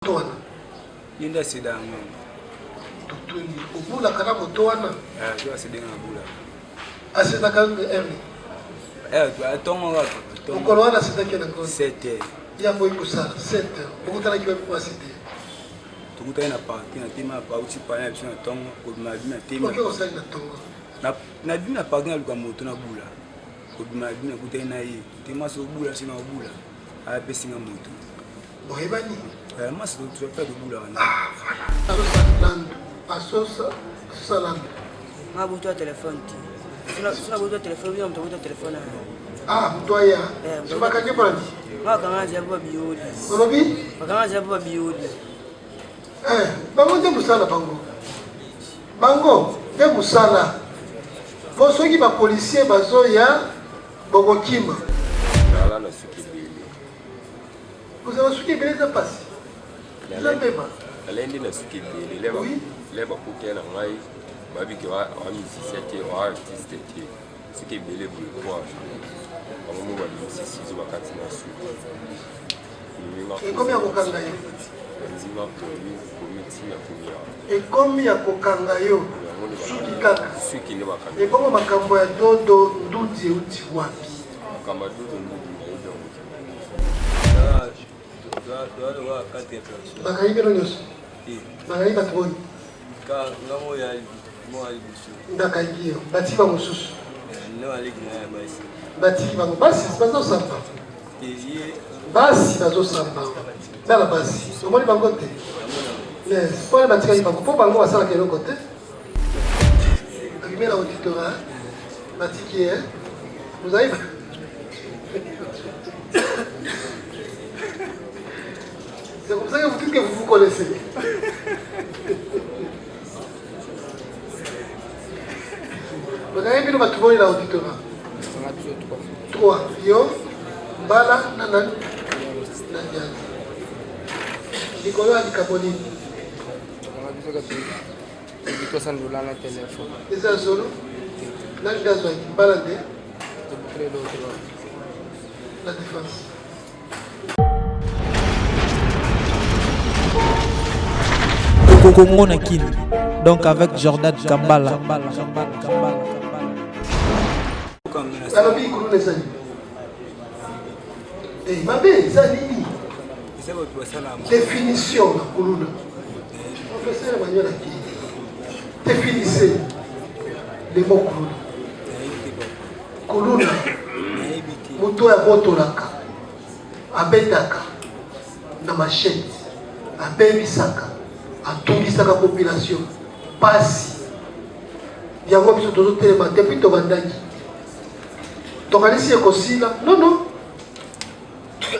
Toi, Linda Sidamo. Au bout la cara motoana. Tu vas céder un bout là. Ah, c'est la canne de Ernie. Tu attends, Au Coloana, c'est qui est encore 7 heures. Il y a beaucoup ça, 7 heures. Beaucoup de gens qui veulent pas citer. Tu as une partie, tu as pas aussi parlé avec un temps, comme ma vie, ma thème. Ok, on sait le temps. Na vie n'a pas gagné le moto na boula. Comme ma vie, na coûté na y. Tu m'as sauvé boula, sinon boula. À baisser un moto. Bon, et ben, moi, c'est tu vas faire de boula. ah, voilà. À Salam. Ma boute au téléphone. Si la boute au téléphone, on te boute au téléphone. Ah, toi, ya. Tu vas gagner pour la vie. Moi, quand j'ai pas bio. Olobi? Quand j'ai pas bio. Bango de Moussala, Bango. Bango de Moussala. Vous ceux qui va policier, bazo ya Bogokima. Vous avez su qui est bien de passer. Vous avez pas. Alendi na suki bele leba kuke na ngai babiki wa musicien te wa artiste te suki bele pour quoi on va dire si zo bakati na su Et combien vous kangayo? nzima komiti ya kumia Et combien vous kangayo? Suki kaka. suki ne bakanga Et comment makambo ya dodo ndudi uti wapi? kama dodo ndudi Bakaibe no nyoso. Bakaiba tuboni. Ngamo ya mwali bisu. Ndakangio. Batiba mususu. No aliki na basi. Batiba ngo basi bazo samba. Basi bazo samba. Dala basi. Omoni bango te. Yes. Pour batika yi bango. Pour bango basala kelo côté. Akimela auditorat. Batiki hein. Vous avez c'est comme ça que vous dites que vous vous connaissez. Vous avez vu le bâtiment, il a auditorat. 3. Yo, Bala, Nanan, Nadian. Nicolas Dicaboni. Les Azolo, Nangazouai, Balade, la défense. Congo Nakin, donc avec Jordan Kambala. Alabi Kounou Nezani. Eh, ma belle, Zanini. Définition de Koulouna. Professeur Emmanuel Aki. Définissez les mots Koulouna. Koulouna. Mouto ya botolaka. Abetaka. Na machette. Abebisaka. Atungisaka population. Pasi. Yango biso tozo telema depuis to bandaki. Tokanisi ekosila. Non.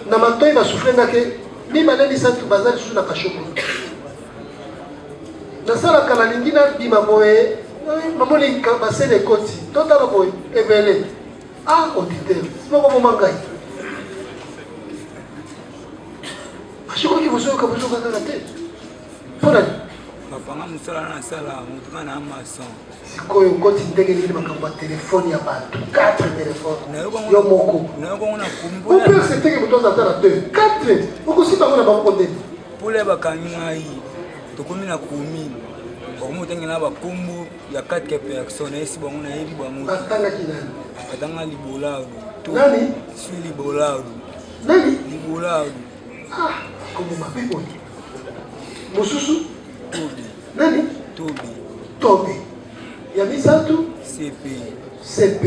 Na matoi ba souffler nake mi maneni santu bazali sous na kashoko. Na sala kala lingina bima boye. Mamoni ka basene koti. Totala boye evele. Ah auditeur. Simo ko mangai. Ashoko ki boso ka boso ka la tête. Pona Papa musala na sala mutuka na mason. Sikoyo ngoti ndenge nini makambo ya telefone ya bantu 4 telefone yo moko na ko na kumbu on peut accepter que vous avez 2 4 okusiba ngona bakonde pole bakangai to komi na kumi omo tengena ba kumbu ya 4 personnes esi bango na yebi bango batanga kinani batanga libolado nani si libolado nani libolado ah como mabebo mususu tobi nani tobi ya misatu CP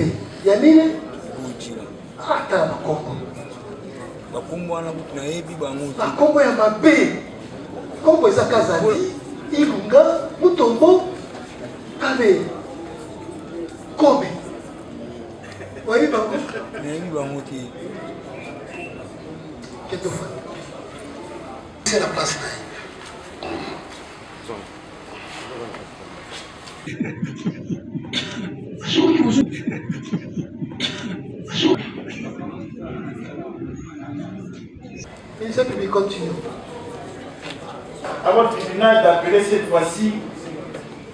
ya nini buji ata bakombo bakombo wana butu na yebi bango bakombo ya mabe kombo eza kazali ilunga mutombo kabe kobe oyebi bango na yebi bango te ketofa c'est la place na Ministère public continue. À votre tribunal d'appeler cette fois-ci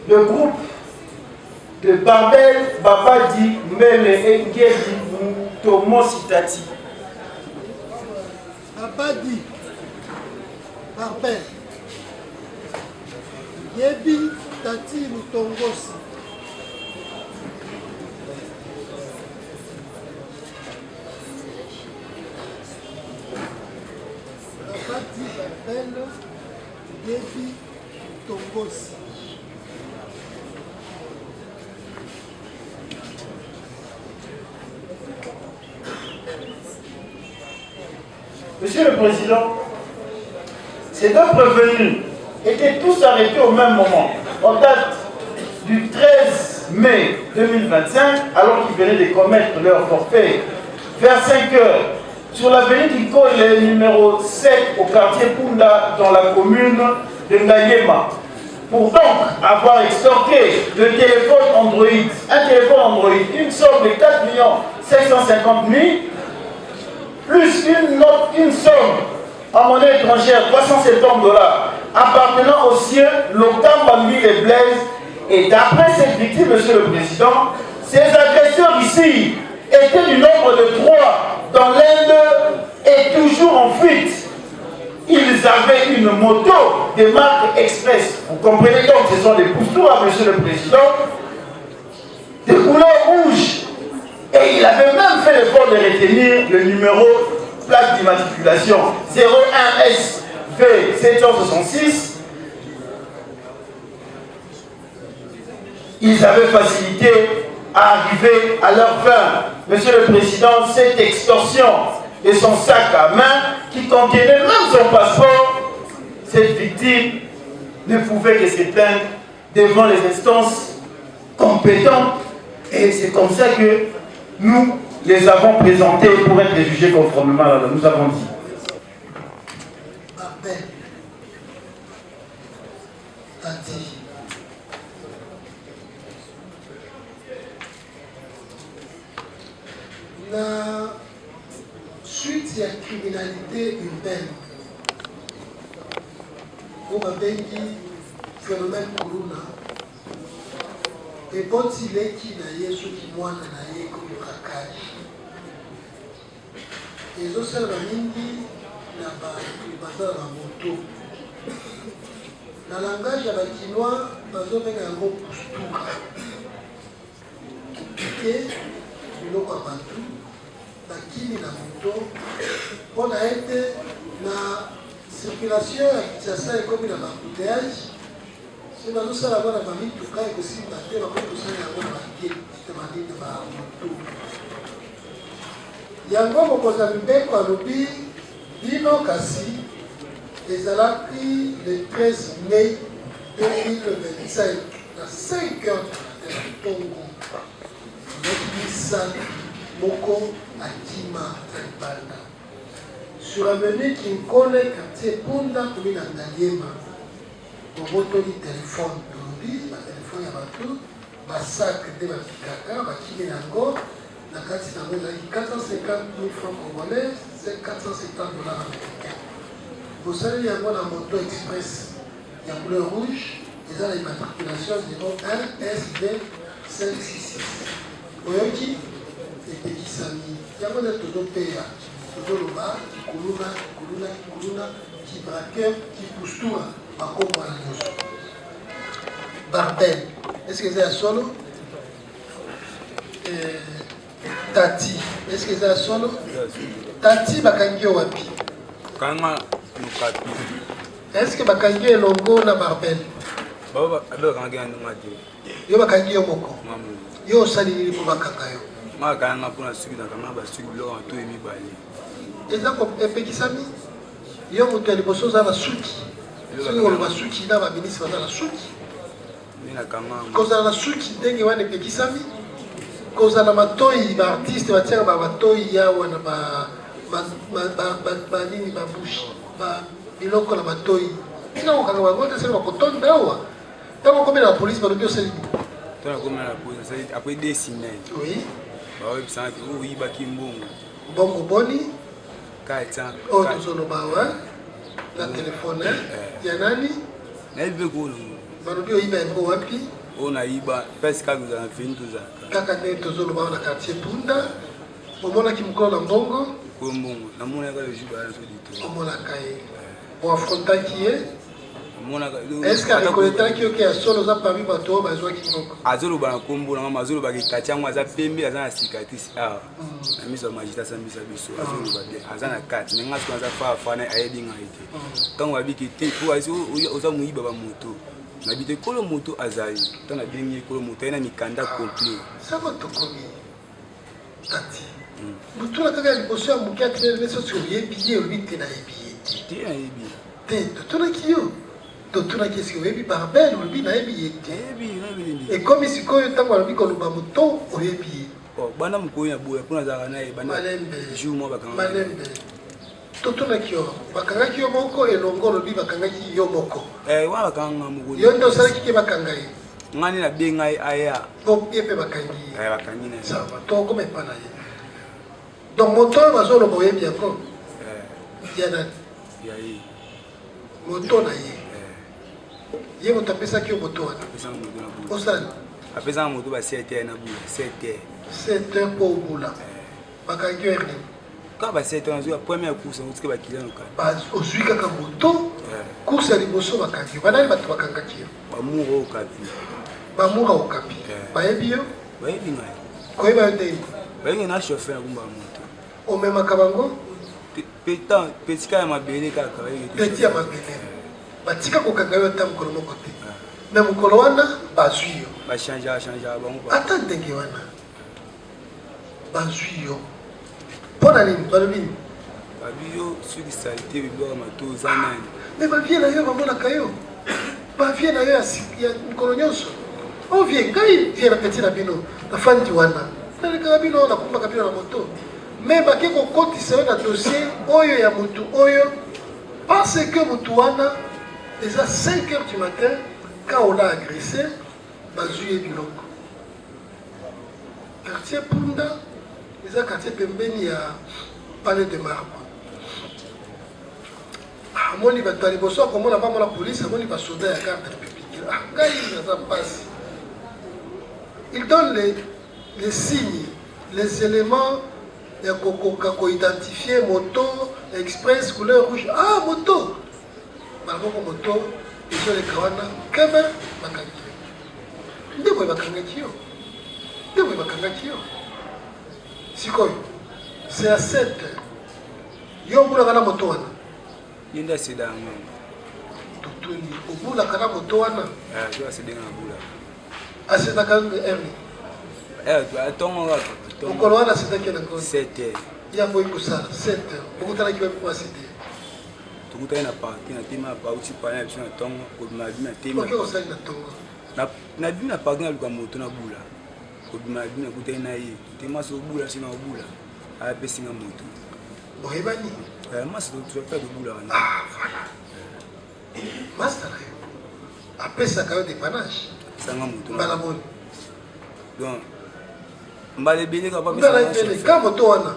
le groupe de Babel Babadi Mele Engedi Tomo Sitati. Babadi Barbel. Yebi Tati Mutongosi. Tati Barbel. Yebi Mutongosi. Monsieur le Président, ces deux prévenus étaient tous arrêtés au même moment, en date du 13 mai 2025, alors qu'ils venaient de commettre leur forfait vers 5 heures sur l'avenue du Col numéro 7 au quartier Punda dans la commune de Ngayema, pour donc avoir extorqué le téléphone Android, un téléphone Android, une somme de 4 550 000, plus une somme en monnaie étrangère, $370, appartenant au sien Lokamba et Blaise. Et d'après cette victime, Monsieur le Président, ces agresseurs ici étaient du nombre de 3 dans l'un d'eux et toujours en fuite. Ils avaient une moto de marque Express. Vous comprenez donc, ce sont des pousse-tours, Monsieur le Président, de couleur rouge. Et il avait même fait l'effort de retenir le numéro plaque d'immatriculation 01SV 766. Ils avaient facilité à arriver à leur fin. Monsieur le Président, cette extorsion de son sac à main qui contenait même son passeport, cette victime ne pouvait que s'éteindre devant les instances compétentes. Et c'est comme ça que nous les avons présentés pour être jugés conformément à la loi. Nous avons dit. Barbel. Tati. La suite de la criminalité urbaine, on a dit phénomène Corona. Et bon, il est qui n'a eu ce qui moi n'a eu comme braquage. Et je sais la mindi n'a pas la moto. Dans le langage à la quinoa, nous avons un mot poustuka. Et nous avons tout. La kini la moto. On a été dans la circulation à ça est comme dans l'embouteillage. C'est dans ça la bonne famille tout cas et aussi la terre comme ça la bonne famille c'est ma ligne de la moto. Yango mokoza mbeko alobi dino kasi ezalaki le 13 mai 2025 à 5 heures de la Tongo. Notre moko akima Banda. Sur l'avenue Kinkole, quartier Punda, commune d'Angaliema. Au retour du téléphone, le téléphone à tout, le sac de la Kikaka, le Kiminango, la carte de 450 000 francs congolais, c'est $470 américains. Vous savez, il y a la moto express, il y a couleur rouge, et là, l'immatriculation 01 SD 566. Oyoki, et petit Sami, il y a des tout pays, tout le bas, qui kuluna, qui braqueur, qui pousse tout. Barbel, est-ce que c'est un solo? Tati, est-ce que c'est un solo? Tati bakangi wapi? Kanga nukapi. Est-ce que bakangi longo na Barbel? Baba bakangi ngadi. Yo bakangi yo moko. Yo sali ni po bakanga yo. Ma kanga pona suki na kama ba suki lo to emi bali. Eza ko epekisami. Yo mutu aliposo za na suki. Soki oloba suki na baministre baza na suki. Kozala na suki ndenge wana epekisami. Kozala matoi baartiste batiaka batoyi yawa na banini babushi biloko na matoi. Tina kokanga bango te seli bakotonda awa. Ntango okomi na polisi balobi osali Tona komi na polisi après des semaines. Oui. Baoyebisanga te oyibaki mbongo. Mbongo boni. Kata. Oyo tozoloba awa. La téléphone ya nani? Nayibe ko balobi oyiba yango wapi? O nayiba presque kaka na veni tozalaka. Kaka nde tozoloba na quartier Punda. Omonaki mokolo na mbongo? Ko mbongo. Namonaka le jour ba so dito. Omonaka ye. Pour affronter qui est? Est-ce qu'à reconnaître qu'il y a solo za parmi bateau bazwa kiboko? Azolo ba kombo na mazolo ba kati yango aza pembe aza na cicatrice ah. Na miso magista sambisa biso azolo ba bien aza na kati mais ngaso aza fa na ayebi ngaite. Tant wa biki te po azo oza muiba ba moto. Na bite kolo moto azali. Tant na bengi kolo moto ina mikanda complet. Ça va to komi. Tati. Mutu la kaka liboso ya mukia tele so so yebi olite na yebi. Te ayebi. Te to na kiyo. Totuna kesi oyebi barbel olobi na yebi yete. Et comme ici quand tango alobi koloba moto oyebi. Oh bana mukoya boya pona za kana e bana. Malembe. Jour mo bakanga. Malembe. Totuna kiyo bakanga kiyo moko elongo olobi bakanga kiyo moko. Wa bakanga mugodi. Yo ndo sala kike bakanga ye. Ngani na benga aya. Po yepe bakangi. Bakangi na. Ça va to comme pas na ye. Donc moto bazo lo boyebi encore. Yana. Ya yi. Moto na ye. Ye moto apesa ki moto wana. Apesa moto na bula. Osali. Apesa moto ba 7h na bula. 7h. 7h pour bula. Bakangi erni. Quand ba 7h na zo première course on tsike ba kila no ka. Ba osui kaka moto. Course ya liboso bakangi. Banani bato bakanga ki. Ba muro okapi. Ba muro okapi. Ba yebi yo. Ba yebi ngai. Ko yeba yo te. Ba ngai na chauffeur ya kumba moto. O mema kabango. Petan, petika ya mabele kaka. Peti ya mabele. Batika kokanga yo ta mukolo moko te. Mais mukolo wana bazwi yo. Ba changer bango. Ata ndenge wana. Bazwi yo. Pona nini balobi? Babi yo sur salité bibo mato za nani. Mais ba vie na yo bamona kayo. Ba vie na yo ya mukolo nyonso. O vie kai vie na petit na bino. Na fandi wana. Na le bino na kumba kabino na moto. Mais ba ke ko kotisa yo na dossier oyo ya mutu oyo parce que mutu wana déjà 5h du matin, quand on l'a agressé, Bazouye Biloko. Quartier Punda, les quartier Pembeni à Palais de Marbre. Amoni Batali Bosso, comme on a pas la police, Amoni Basoda à la garde républicaine. Ah, quand il passe, il donne les signes, les éléments, il y a identifié moto, express, couleur rouge. Ah, moto! Malgré moto, ils ont les kawana, kama, bakangi. Ndebo bakangi yo. Ndebo bakangi yo. Sikoy. C'est à 7. Yo bula kana moto wana. Yenda sedango. Tutuni, obula kana moto wana. Jo asedenga bula. Aseda kana erni. Atongo wako. Okolo wana seda kena ko. 7. Ya boy kusala 7. Bokutana kiba kwa sede. Tukuta na parti na tema pa uti pa na biso na tongo ko na bina tema. Ok osali na tongo. Na bina parti na luka moto na bula. Ko bina bina kuta na ye. Tema so bula sina bula. A pesi na moto. Bohebani. Mas tu fais de bula. Ah voilà. Master. Apesa kayo dépannage. Sanga moto. Balaboni. Donc mbale bele ka pa mbala bele ka moto wana.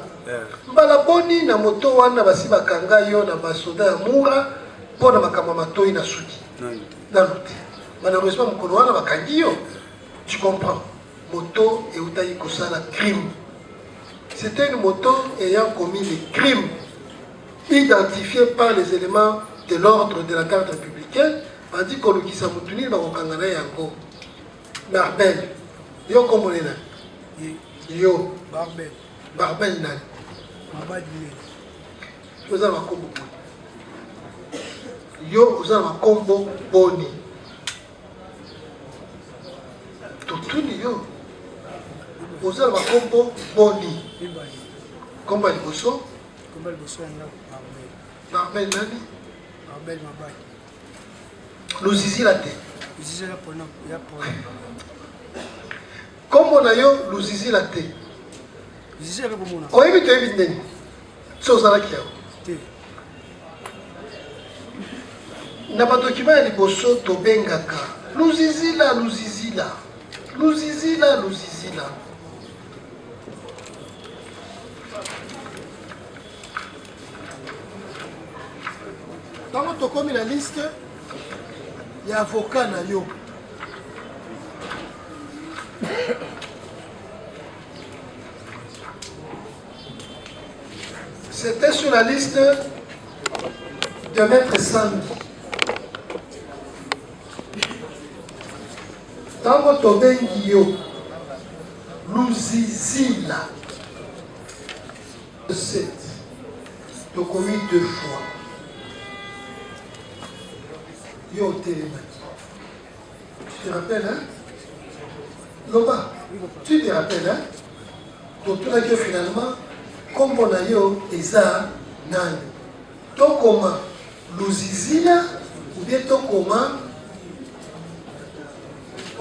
Mbala boni na moto wana basi bakanga yo na basoda ya mura pona makama matoi na suki. Na lutte. Malheureusement mkono wana bakangi yo. Tu comprends? Moto et utayi kosala crime. C'était une moto ayant commis des crimes identifiés par les éléments de l'ordre de la carte républicaine. On dit qu'on qui s'amoutuni va kokangana yango. Barbel. Yo komolena. Yo. Barbel. Barbel nani. Mabadi. Oza makombo boni. Yo oza makombo boni. Totuni yo. Oza makombo boni. Komba liboso. Komba liboso yanga Barbel. Barbel nani. Barbel Mabadi. Luzizi la te. Luzizi la pona ya pona. Kombo na yo luzizi la te. Luzizi la komona. Oyebi to yebi ndeni. So ozalaki yao. Te. Na badokima ya liboso tobengaka luzizila luzizila luzizila luzizila. Ntango tokomi na liste ya avocat na yo c'était sur la liste de que Maître Sami, tango tobengi yo Luzizila 7 tokomi 2 fois yo télémati. Tu te rappelles, hein? Loba, tu te rappelles, hein? Donc tout là que finalement, comme on a yo eza nani, tokoma Luzizila ou bien tokoma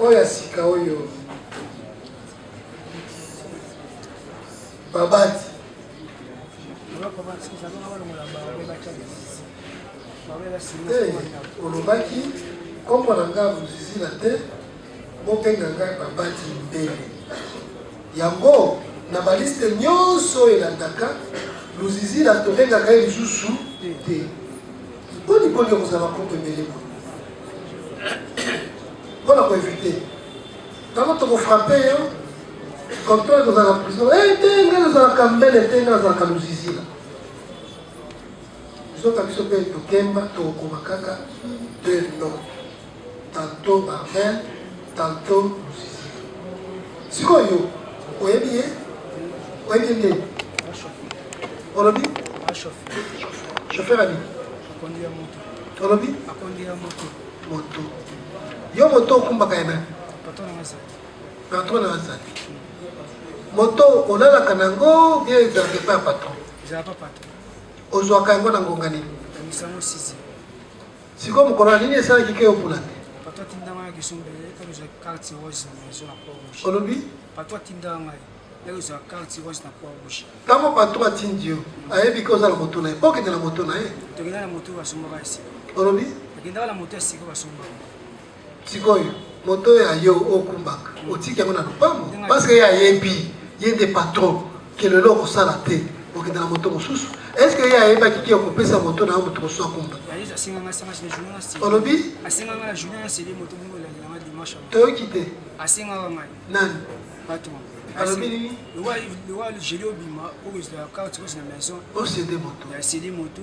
oya sika oyo Babati. Olobaki kombo na nga Luzizila te bobenga ngai Babati Mbele. Yango na baliste nyonso elandaka Luzizila tobengaka ye lisusu te. Boni kozala kombo Mbele mpona koevite ntango tokofrape yo comme toi kozala prison te ngai nazalaka Mbele te ngai nazalaka Luzizila. Bisoka biso mpe tokemba tokokoma kaka deux noms, tantôt Barbel, tantôt Luzizila. Sikoyo oyebi ye oyebi nde olobi chauffeur ani olobi moto yo moto okumbaka ye nani patron na azali moto olalaka nango bien ezalaka epai ya patron ozwaka yango na ngonga nini sikoyo mokolo na nini esalaki ke opula te olobi ntango patron atindi yo ayebi ke ozala moto na ye mpo okende na moto na ye olobi sikoyo moto ya yo okumbaka otiki yango na lupango parceke ye ayebi ye nde patron ke lelo okosala te okende na moto mosusu. Est-ce que ye ayebaki ke okopesa moto na yo moto mosusu akumba olobi toyoki te nani alobi nini osede moto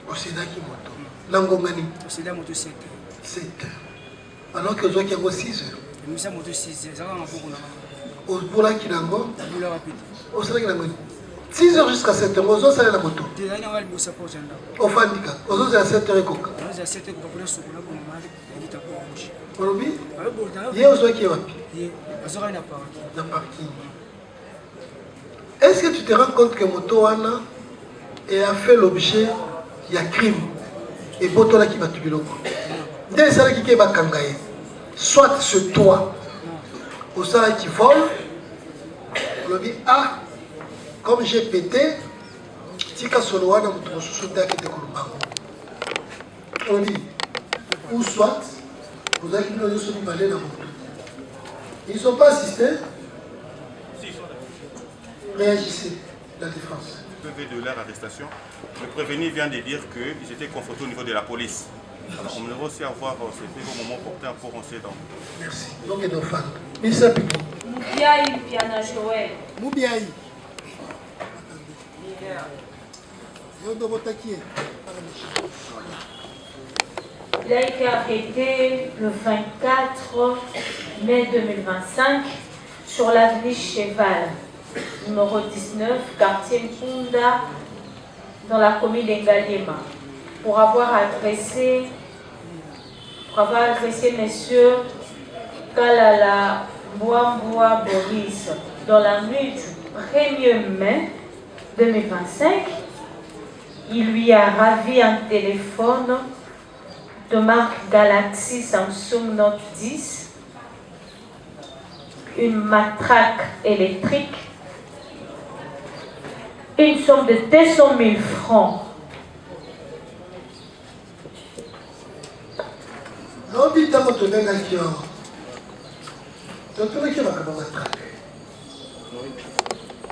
osedaki moto na ngonga nini 7 heures alors que ozwaki yango 6 heures obulaki nango osalaki nango 6 heures jusqu'à 7 heures ozosalela na moto ofandika ozozela 7 heures ekoka olobi ye ozwaki ye wapi na parking. Est-ce que tu te rends compte que moto wana a fait l'objet ya crime et botolaki batu biloko nde esalaki ke bakanga ye soit ce toi osalaki vol olobi ah comme j'ai pété tika solo wana moto mosusu te akende kolubango olobi ou soit ozalaki bino nyonso mibale na moto ils sont pas assistés. Réagissez, la défense. De leur arrestation, le prévenu vient de dire qu'ils étaient confrontés au niveau de la police. Alors on aimerait aussi avoir ce moment opportun pour on sait donc. Merci. Donc il y a nos fans. Missa Pipi. Moubiaï Piana Joël. Moubiaï. Il a été arrêté le 24 mai 2025 sur l'avenue Cheval, numéro 19, quartier Nkunda, dans la commune d'Engalema, pour avoir agressé messieurs Kalala Mbouamboua Boris dans la nuit du 1er mai 2025. Il lui a ravi un téléphone de marque Galaxy Samsung Note 10, une matraque électrique, une somme de 200 000 francs.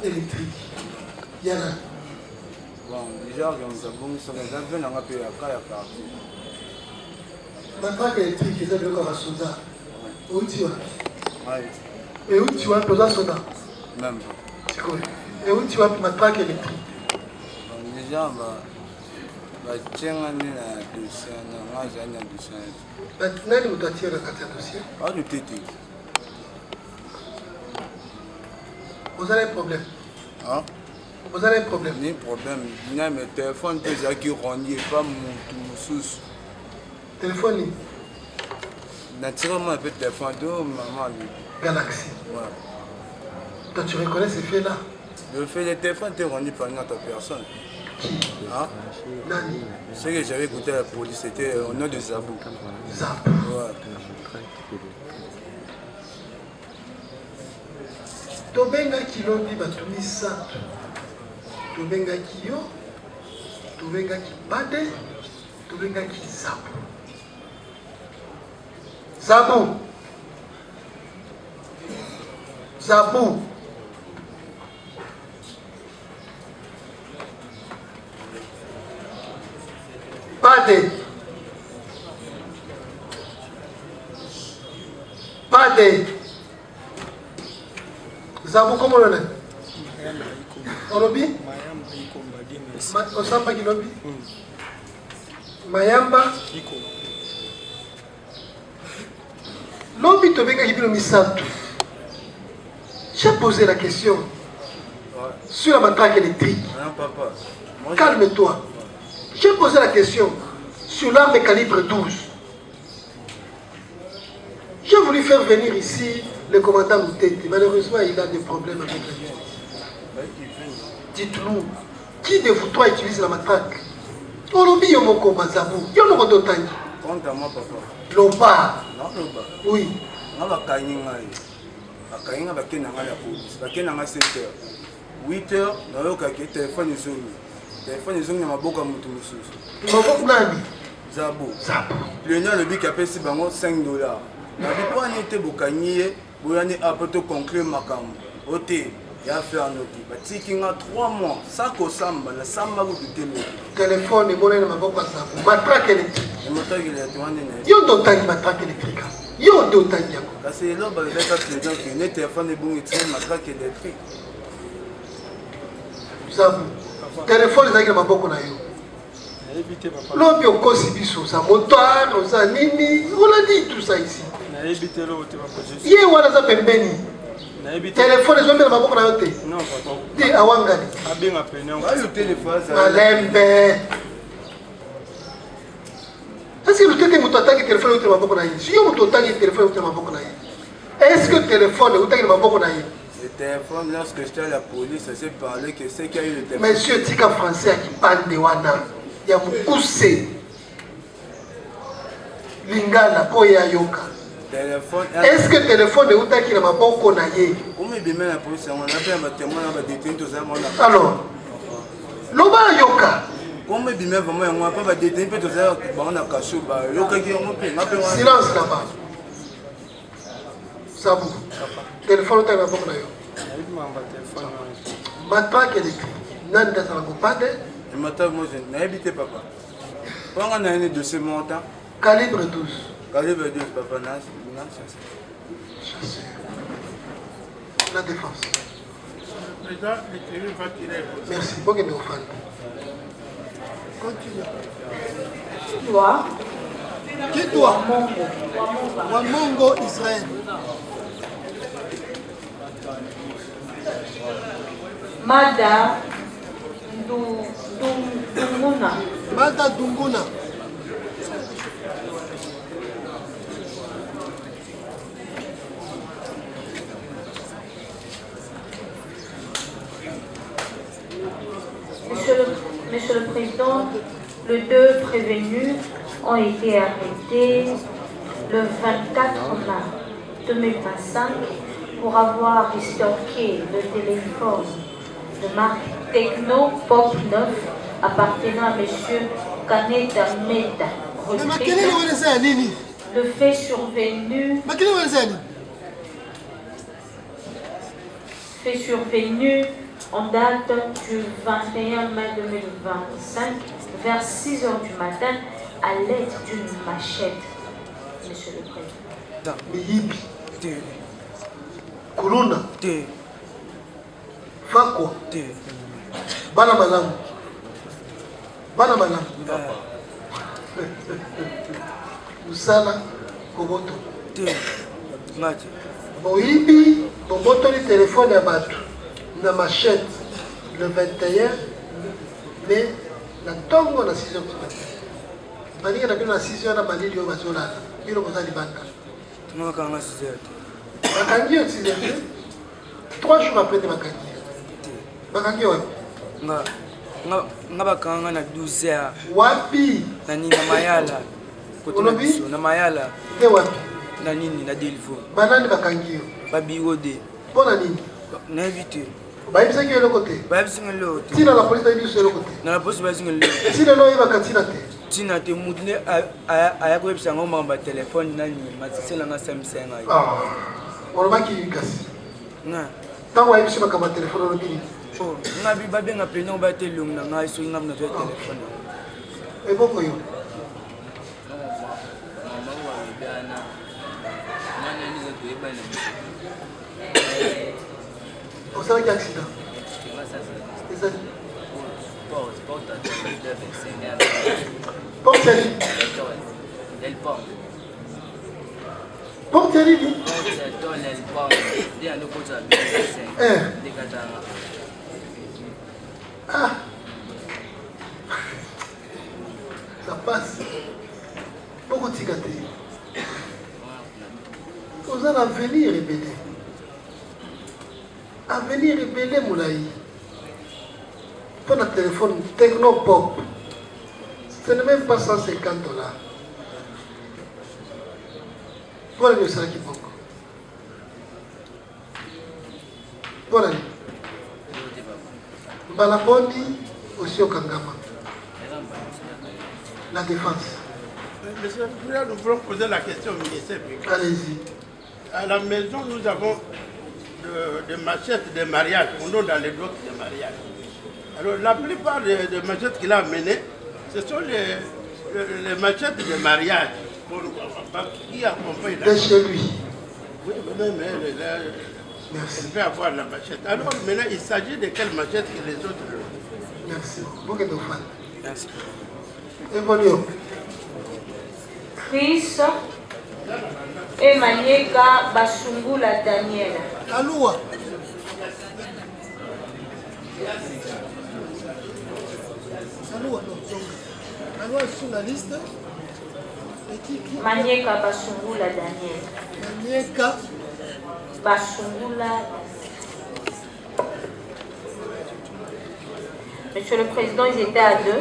Électrique. Yana. Bon, déjà, on a bon, ça les a fait un peu à Kaya. Matraque électrique, ils ont encore un soldat. Où tu vas? Et où tu vas pour un soldat? Même. C'est quoi? Et où tu vas pour matraque électrique? Déjà, batiengani na dossier na nga zali na dossier nani moto atie na kati ya dossier alute te ozala un problème ozala un problème ni problème na me téléphone mpe ezalaki rondi epa motu mosusu téléphone nini natira moi mpe téléphone de maman lui Galaxy ouais. Toi tu reconnais ces faits là le fait le téléphone était rendu par une autre personne. Qui Nani Ce que j'avais écouté à la police, c'était au nom de Zabou. Zabou Ouais. tobengaki lobi bato misato tobengaki yo tobengaki bade tobengaki Zabou Zabou Bade Zabou comment on est Olobi Osamba Kilobi Mayamba Lobi Tobenga Kibino Misato. J'ai posé la question sur la matraque électrique. Calme-toi. J'ai posé la question sur l'arme calibre 12. J'ai voulu faire venir ici le commandant Moutete. Malheureusement, il a des problèmes avec la justice. Dites-nous, qui de vous trois utilise la matraque? Olobi Yomoko Mazabou. Yomoko Dotangi. Compte à moi, papa. Loba. Non, Loba. Oui. Non, la Kanyinga. La Kanyinga va ken nanga la police. Va ken nanga 7h. 8h, na yo ka ke téléphone izongi. Téléphone izongi na maboka mutu mususu. Maboko nani? Zabou. Zabou. Le nyo le bik apesi bango $5. Na bipwani te bokaniye, boyani apoto conclure makambo. Ote. Il a fait un autre. Il a 3 mois. Ça samba, la samba vous de téléphone et mon matraque électrique. Yo d'autant matraque électrique. Yo d'autant. C'est là que le téléphone est bon et matraque électrique. Zabou. Téléphone est ma boko na yo. L'homme au Kosibiso, sa moteur, sa nini. On a dit tout ça ici. Yé wala za pembeni. Téléphone est dans ma boca. Non, papa. Dis à Wangani. Abing appelé. Le téléphone, Malembe. Est-ce que le téléphone est le téléphone est ma boca? Si on me le téléphone est ma boca. Est-ce que le téléphone est ma boca? Le téléphone, lorsque j'étais à la police, ça s'est parlé que c'est qu'il y a eu le téléphone. Monsieur Tika français qui parle de Wana. Il y a beaucoup de Lingala, Poya Yoka. Est-ce que le téléphone est où qui n'a pas beaucoup naïe? Alors, Loba Yoka. Silence là-bas. Sabou. Téléphone est à beaucoup naïe. Matraque électrique. Nanda Salagopade. Moi, je n'habite papa. Quand on a un dossier montant. Calibre 12. Calibre 12, papa, non, chasseur. La défense. Merci. Bon, continue. Toi. Qui toi? Wamongo Israël. Mada Dunguna. Mada Dunguna. Monsieur le Président, les 2 prévenus ont été arrêtés le 24 mars 2025 pour avoir stocké le téléphone de marque Techno Pop 9 appartenant à M. Kaneta Meta. Le fait survenu en date du 21 mai 2025 vers 6 h du matin à l'aide d'une machette, Monsieur le Président. Miyibi. Kuluna. Fakwa. Bana Malamu. Bana bana. Usala koboto. Mati. Boibi, boboto ni téléphone ya bato. Na machette le 21 mai na tongo na 6h du matin. Bani na bino na 6h na bani yo bazola. Bino bozali banda. Tuna kanga 6h. Bakangi 6h. 3 jours après de bakangi. Bakangi wapi? Nga bakanga na 12h. Wapi? Na nini na Mayala. Olobi? Na Mayala. De wapi? Na nini na Delvaux. Banani bakangi yo. Babirode. Pona nini? Na éviter. Bayibisaki yo lokote. Bayibisaki yo lokote. Tina la police bayibiso yo lokote. Na la police bayibisaki yo lokote. Tina no yeba katina te. Tina te mudne aya ko yebisa ngo mamba téléphone nani matisela nga Samsung ayo. Ah. Olobaki kasi. Na. Tango ayibisi bakaba téléphone olobini. Oh, nga bi babe nga pena ba te lung na nga so nga na téléphone. Eboko yo. Au sein de l'accident. Porte-à-lit. Porte-à-lit. Ah. Ça passe. Beaucoup de cicatrices. Vous allez venir rébéler. À venir rébéler Moulaï. Pour le téléphone Technopop, ce n'est même pas 150 $. Voilà le salaire qui manque. Voilà. Balabondi aussi au Kangama. La défense. Monsieur le Président, nous voulons poser la question au ministère public. Allez-y. À la maison, nous avons des machettes de mariage, on donne dans les blocs de mariage. Alors, la plupart des machettes qu'il a amenées, ce sont les machettes de mariage qui accompagnent la... De chez lui. Oui, mais elle peut avoir la machette. Alors, maintenant, il s'agit de quelle machette que les autres... Merci. Beaucoup de fans. Merci. Évoluons. Chris et Manieka Basungula Daniel. Aloua. Aloua, non. Aloua est sur la liste. Manieka Basungula Daniel. Manieka Basungula. Monsieur le Président, ils étaient à 2.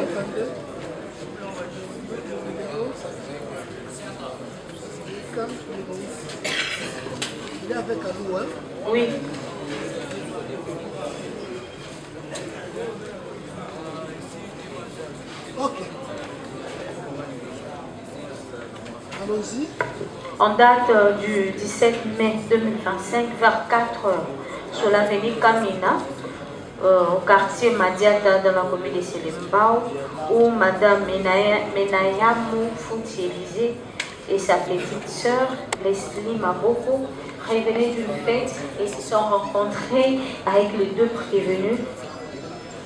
Il est avec Alou, hein? Oui. Ok. Allons-y. En date du 17 mai 2025, vers 4 h, sur l'avenue Kamina, au quartier Madiata, dans la commune de Selembao, où Madame Menayamou Fouti-Élysée et sa petite sœur, Leslie Maboko, revenaient d'une fête et se sont rencontrés avec les deux prévenus,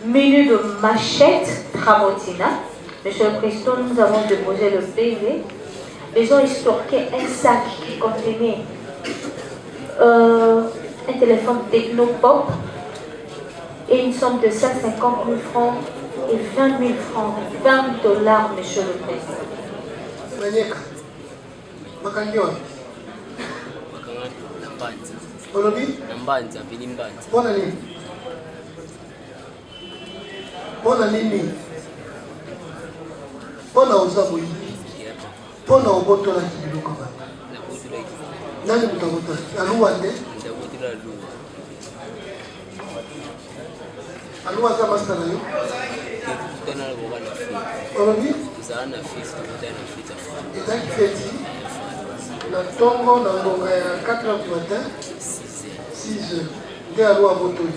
munis de machettes Tramontina. Monsieur le Président, nous avons déposé le PV. Ils ont stocké un sac qui contenait un téléphone Technopop et une somme de 150 000 francs et 20 000 francs, 20 $, Monsieur le Président. Manieka. Makangiwa. Nambanza. Olobi? Nambanza, vini Mbanza. Bona nini? Bona nini? Bona uzabu hivi. Bona ubotola kibiluko baba. Nani mutabotola? Aluwa nde? Ndabotola Aluwa. Aluwa za masala yo? Tutana na bwana fiti. Olobi? Zana fiti, tutana fiti afana. Ezaki feti. Na tongo na ngonga ya 4 h du matin. 6 h. Nde aluwa botoli.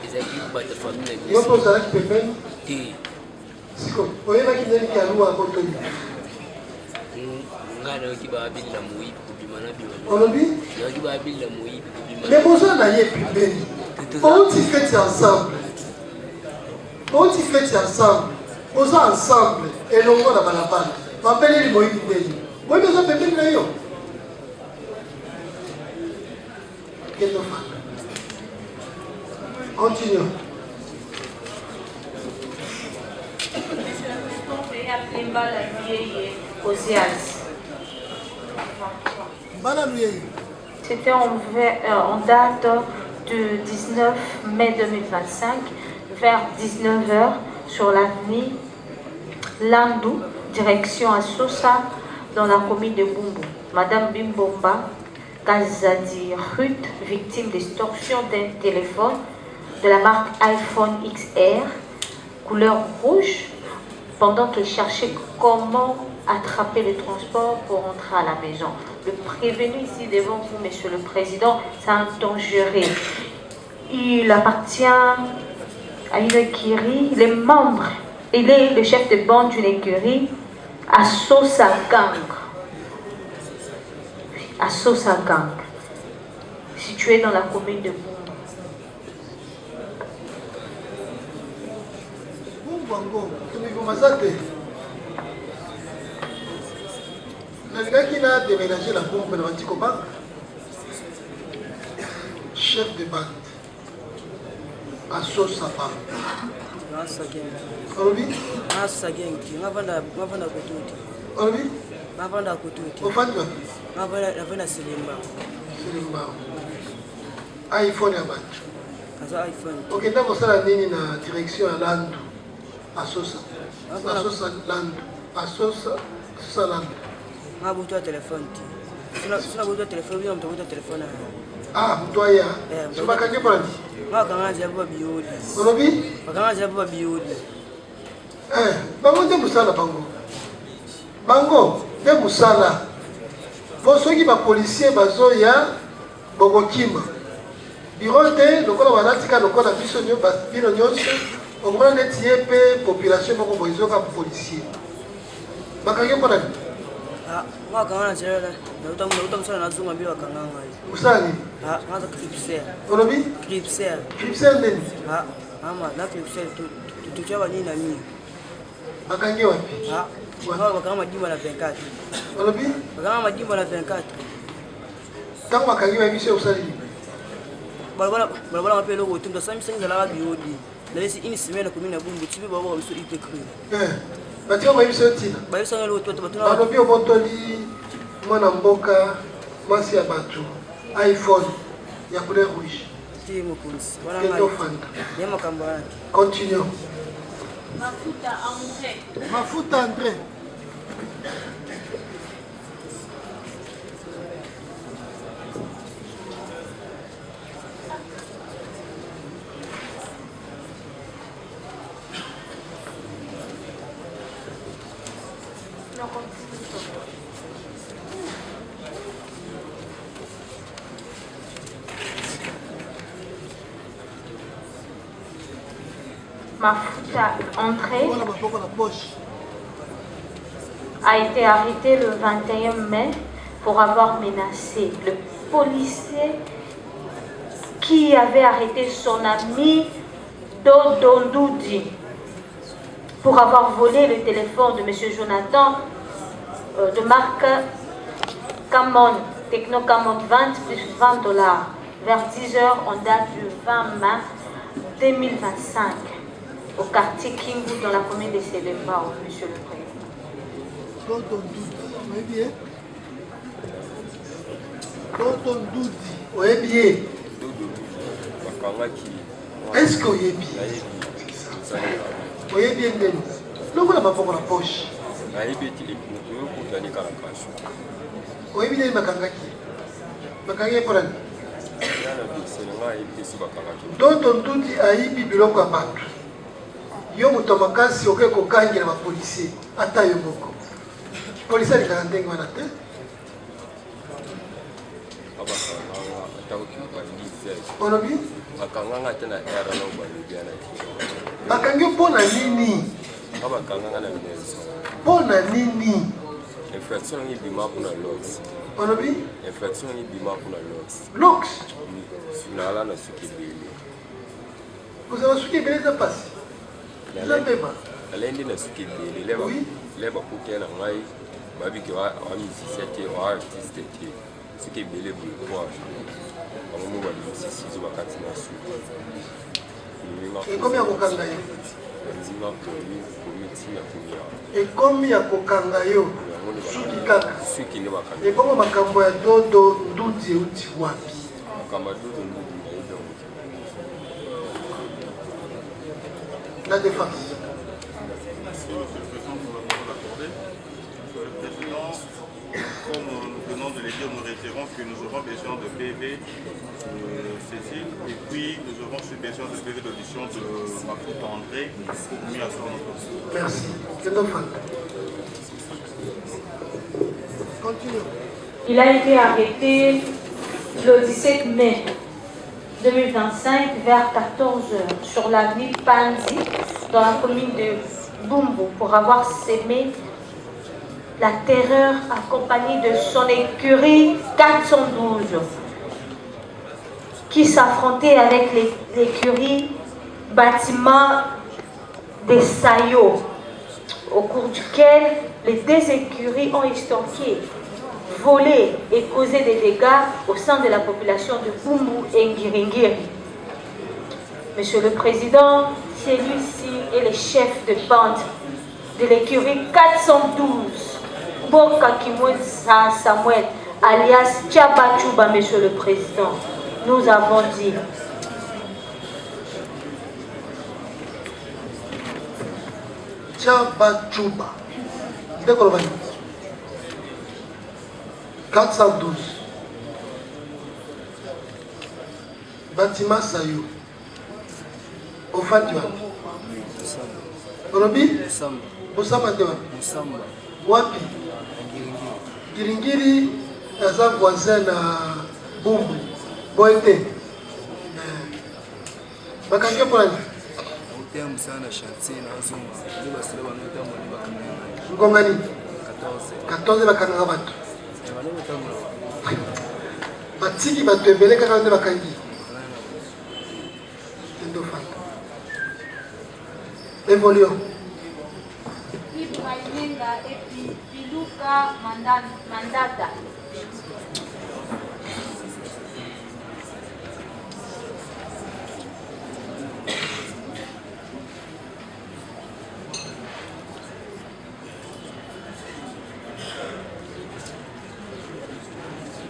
Ezaki kubata familia misi. Yopo zalaki pembeni? Ti. Siko, oyebaki ndeni ki aluwa botoli. Ngana yokiba abili na muibi kubima na biwa. Olobi? Yokiba abili na muibi kubima. Mais bonjour na ye pembeni. On s'y fait ensemble. on s'y fait ensemble. On s'est ensemble. Et l'on va dans la bande. M'appelez les moyens d'idées. Moi, je vais faire des choses. Qu'est-ce qu'on fait? Continuons. C'était en date du 19 mai 2025, vers 19h, sur l'avenue Landou, direction à Sosa, dans la commune de Bumbu. Madame Bimbomba Kazadi Ruth, victime d'extorsion d'un téléphone de la marque iPhone XR, couleur rouge, pendant qu'elle cherchait comment attraper le transport pour rentrer à la maison. Le prévenu ici devant vous, Monsieur le Président, c'est un dangereux. Il appartient à une écurie, il est membre, il est le chef de bande d'une écurie à Sosa Gang. À Sosa Gang, situé dans la commune de Bumbu. Qui a déménagé la bombe dans l'Anticobanque, chef de bande à Sosa Bank. iPhone ya bato. Ok, ndako sala nini na direction ya Landu à Sosa. À Sosa Landu. À Sosa Landu. Ah, vous avez téléphone. Sinon, vous avez téléphone, vous avez téléphone. Ah, vous avez. Je ne sais pas quand tu parles. Moi, quand j'ai pas biodi. Olobi? Quand j'ai pas biodi. Bango de Moussala Bango. Bango de Moussala. Vous savez que les policiers bazoya Bogokima. Birote, le col wanatika, le col abisonio, bino nyonso. Au moins, les population pour les policiers. Bakage pour la vie. Moi, quand j'ai un bila kanganga. Usani? Moi, Cripser. Olobi? Cripser. Cripser nini? Ama, na Cripser, tu chava nini na nini? Bakage wapi? Bakanga majimbo na 24. Olobi? Bakanga majimbo na 24. Tango bakage wapi sio usali? Balabala mapelo ko tumda sami senga la biodi. Na lesi ini semena komina Bumbu tibi baba biso itekri. Batio ba biso tina. Ba biso ngalo to batuna. Ba bio botoli mwana mboka masi ya batu iPhone ya couleur rouge. Ti mo kunsi. Wana ngai. Yema kamba. Continue. Mafuta André. Mafuta André. Mafuta André a été arrêté le 21 mai pour avoir menacé le policier qui avait arrêté son ami Dodondoudi pour avoir volé le téléphone de M. Jonathan de marque Camon, Techno Camon 20 plus $20 vers 10h en date du 20 mai 2025 au quartier Kingu dans la commune de Selemba, Monsieur le Président. Est-ce que vous avez bien? Vous avez bien dit? Non, vous n'avez pas pour la poche. Vous avez bien Makangaki pour elle. Donc, on dit à Ibi Biloko à Batou. Yo mutomakasi oke kokangira ba policier ata yo moko. Policier ali kana ndenge wana te. Olobi? Bakanganga tena era na ubalibiana. Bakangi pona nini? Bakanganga na minenso. Pona nini? Infraction ni bima pour la lox. Olobi? Infraction ni bima pour la lox. Lox? Sunala na suki bili. Vous avez suki bili ça passe. nalendi na suki ebele leba koke na ngai babiki musicien te artiste te suki ebele boye po argent bango mo balimisisi zo bakati na suki ekomi ya kokanga yo ndima komi ntina komi ya ekomi ya kokanga yo suki kaka suki nde bakanga ebongo makambo ya dodo ndudi euti wapi makambo ya dodo ndudi nayebi yango la défense. Merci, Monsieur le Président, pour la parole accordée. Monsieur le Président, comme nous venons de le dire, nous réitérons que nous aurons besoin de PV Cécile et puis nous aurons aussi besoin de PV d'audition de Makout André pour mieux assurer notre dossier. Merci. Continue. Il a été arrêté le 17 mai 2025 vers 14h sur l'avenue Panzi dans la commune de Bumbu pour avoir sémé la terreur accompagnée de son écurie 412 qui s'affrontait avec l'écurie bâtiment des Sayo au cours duquel les deux écuries ont estorqué, volé et causé des dégâts au sein de la population de Bumbu et Ngiringiri. Monsieur le Président, celui-ci est le chef de bande de l'écurie 412, Boka Kimwensa Samuel, alias Tchabachuba, Monsieur le Président. Nous avons dit. Tchabachuba. 412. Bâtiment Sayo. Au Fatima. Olobi? Bosama te wapi? Giringiri aza voisin na Bumbu. Boete. Bakange polani. Utembu sana chantier na zuma. Ndio basi leo wanaita mwali bakamanga. Ngongani? 14 bakanga watu. Batiki bato ebele kaka nde bakangi. Endo fanta. Évoluons. Ibrahima et Piluka Mandata.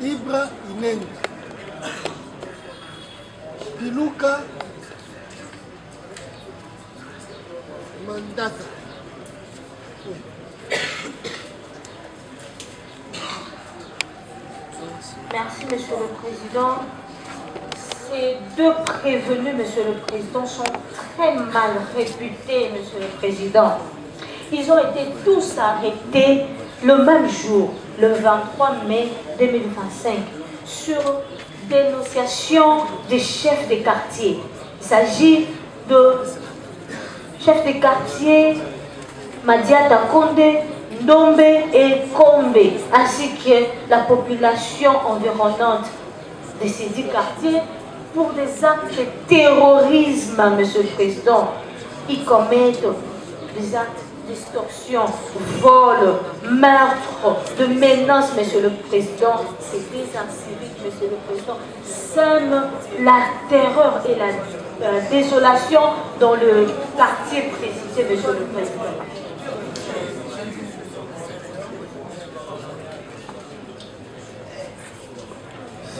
Ibra Inenga. Piluka Mandata. Merci, Monsieur le Président. Ces deux prévenus, Monsieur le Président, sont très mal réputés, Monsieur le Président. Ils ont été tous arrêtés le même jour, le 23 mai 2025, sur dénonciation des chefs des quartiers. Il s'agit de chefs des quartiers Madiata Konde, Ndombe et Kombe, ainsi que la population environnante de ces 10 quartiers pour des actes de terrorisme, Monsieur le Président. Ils commettent des actes d'extorsion, vol, meurtre, de menaces, Monsieur le Président. C'est des inciviques, Monsieur le Président, sèment la terreur et la désolation dans le quartier précisé, Monsieur le Président.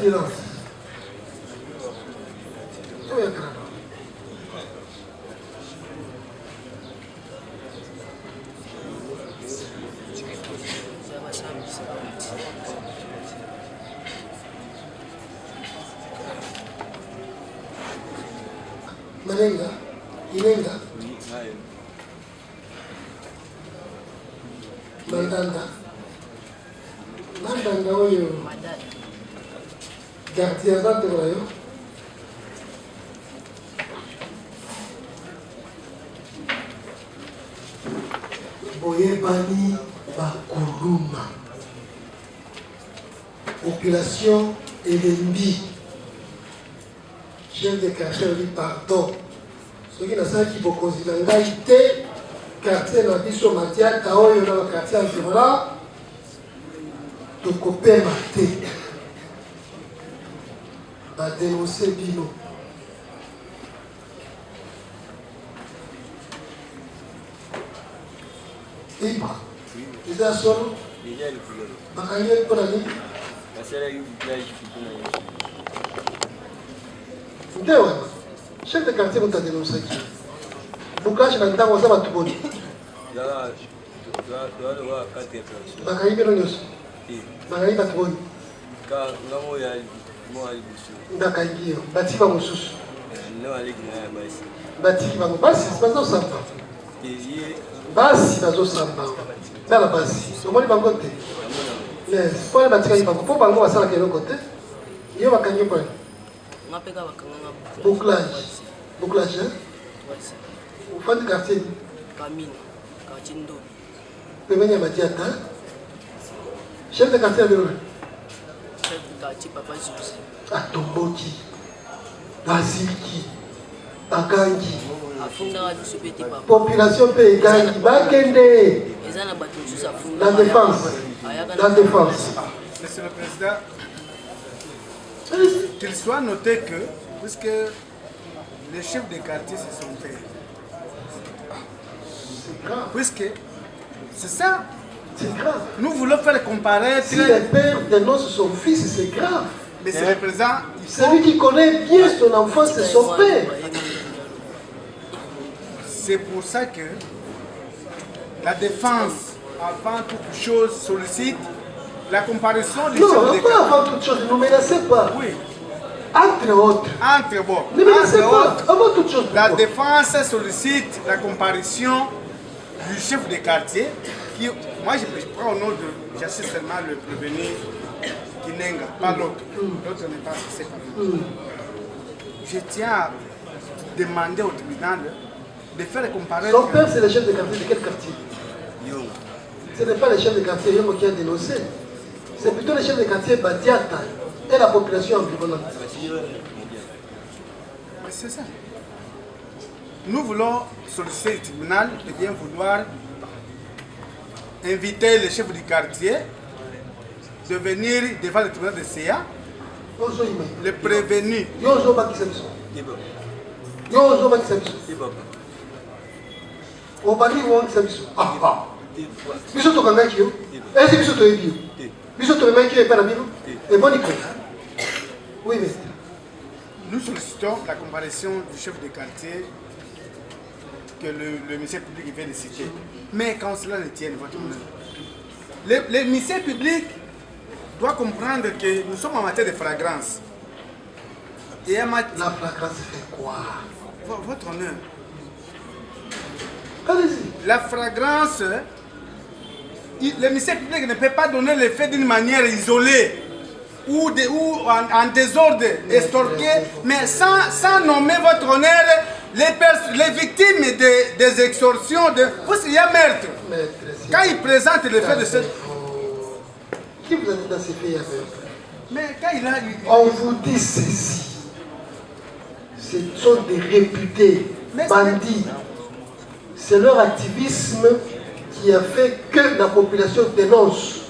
Silence. Malenga, Inenga, Mandanda, Mandanda oyo, gardien zante oyo. Boyebani bakuruma. Population elembi. Chef de quartier dit pardon. Ce qui n'a pas qui peut considérer l'égalité, quartier dans biso Madiata, dans le quartier environnement, de copier Maté, va dénoncer Bino. Ibra, ils ont solo. Bakayé pour la nuit. Chef de quartier, vous avez dénoncé qui? Boucage dans le temps, vous avez tout bon. Bakayé, bien nous. Bakayé, pas tout bon. Bakayé, bâti va mon sous. Bâti va mon bâti, c'est pas ça. Basi bazo samba na la basi somoni bango te yes pour les bâtiments bango pour bango basala kelo côté yo bakangi point ngapeka bakanga bouclage hein au fond du quartier Kamina Kachindo pemenya Madiata chef de quartier de chef de quartier Papa Zuzi Atomboki Baziki Bakangi population peut gagner. La défense. La défense. Monsieur le Président, qu'il soit noté que, puisque les chefs de quartier se sont faits, puisque c'est ça, c'est grave. Nous voulons faire comparer. Si les pères dénoncent son fils, c'est grave. Mais c'est le président. Celui qui connaît bien son enfant, c'est son père. C'est pour ça que la défense, avant toute chose, sollicite la comparaison du chef de quartier. Non, pas avant toute chose, ne menacez pas. Oui. Entre autres. Entre bon. Ne menacez pas, avant toute chose. La défense sollicite la comparution du chef de quartier qui, moi je prends au nom de, j'assiste seulement le prévenu Kinenga, pas l'autre. L'autre n'est pas censé parler. Je tiens à demander au tribunal de faire comparer. Son père, c'est le chef de quartier de quel quartier? Ce n'est pas le chef de quartier Yongo qui a dénoncé. C'est plutôt le chef de quartier Badiata et la population environnante. C'est ça. Nous voulons solliciter le tribunal de bien vouloir inviter le chef du quartier de venir devant le tribunal de CA, le prévenu. Nous sollicitons la comparaison du chef de quartier que le ministère public vient de citer. Mais quand cela ne tient, votre honneur, le ministère public doit comprendre que nous sommes en matière de flagrance. Et la flagrance fait quoi? Votre honneur. Allez-y. La flagrance, le ministère public ne peut pas donner les faits d'une manière isolée ou en désordre, estorqué, mais sans nommer votre honneur les victimes des extorsions. Parce qu'il y a meurtre. Quand il présente les faits de cette... Qui vous a dit dans ces faits, il y a meurtre? Mais quand il a... On vous dit ceci. Ce sont des réputés bandits. C'est leur activisme qui a fait que la population dénonce.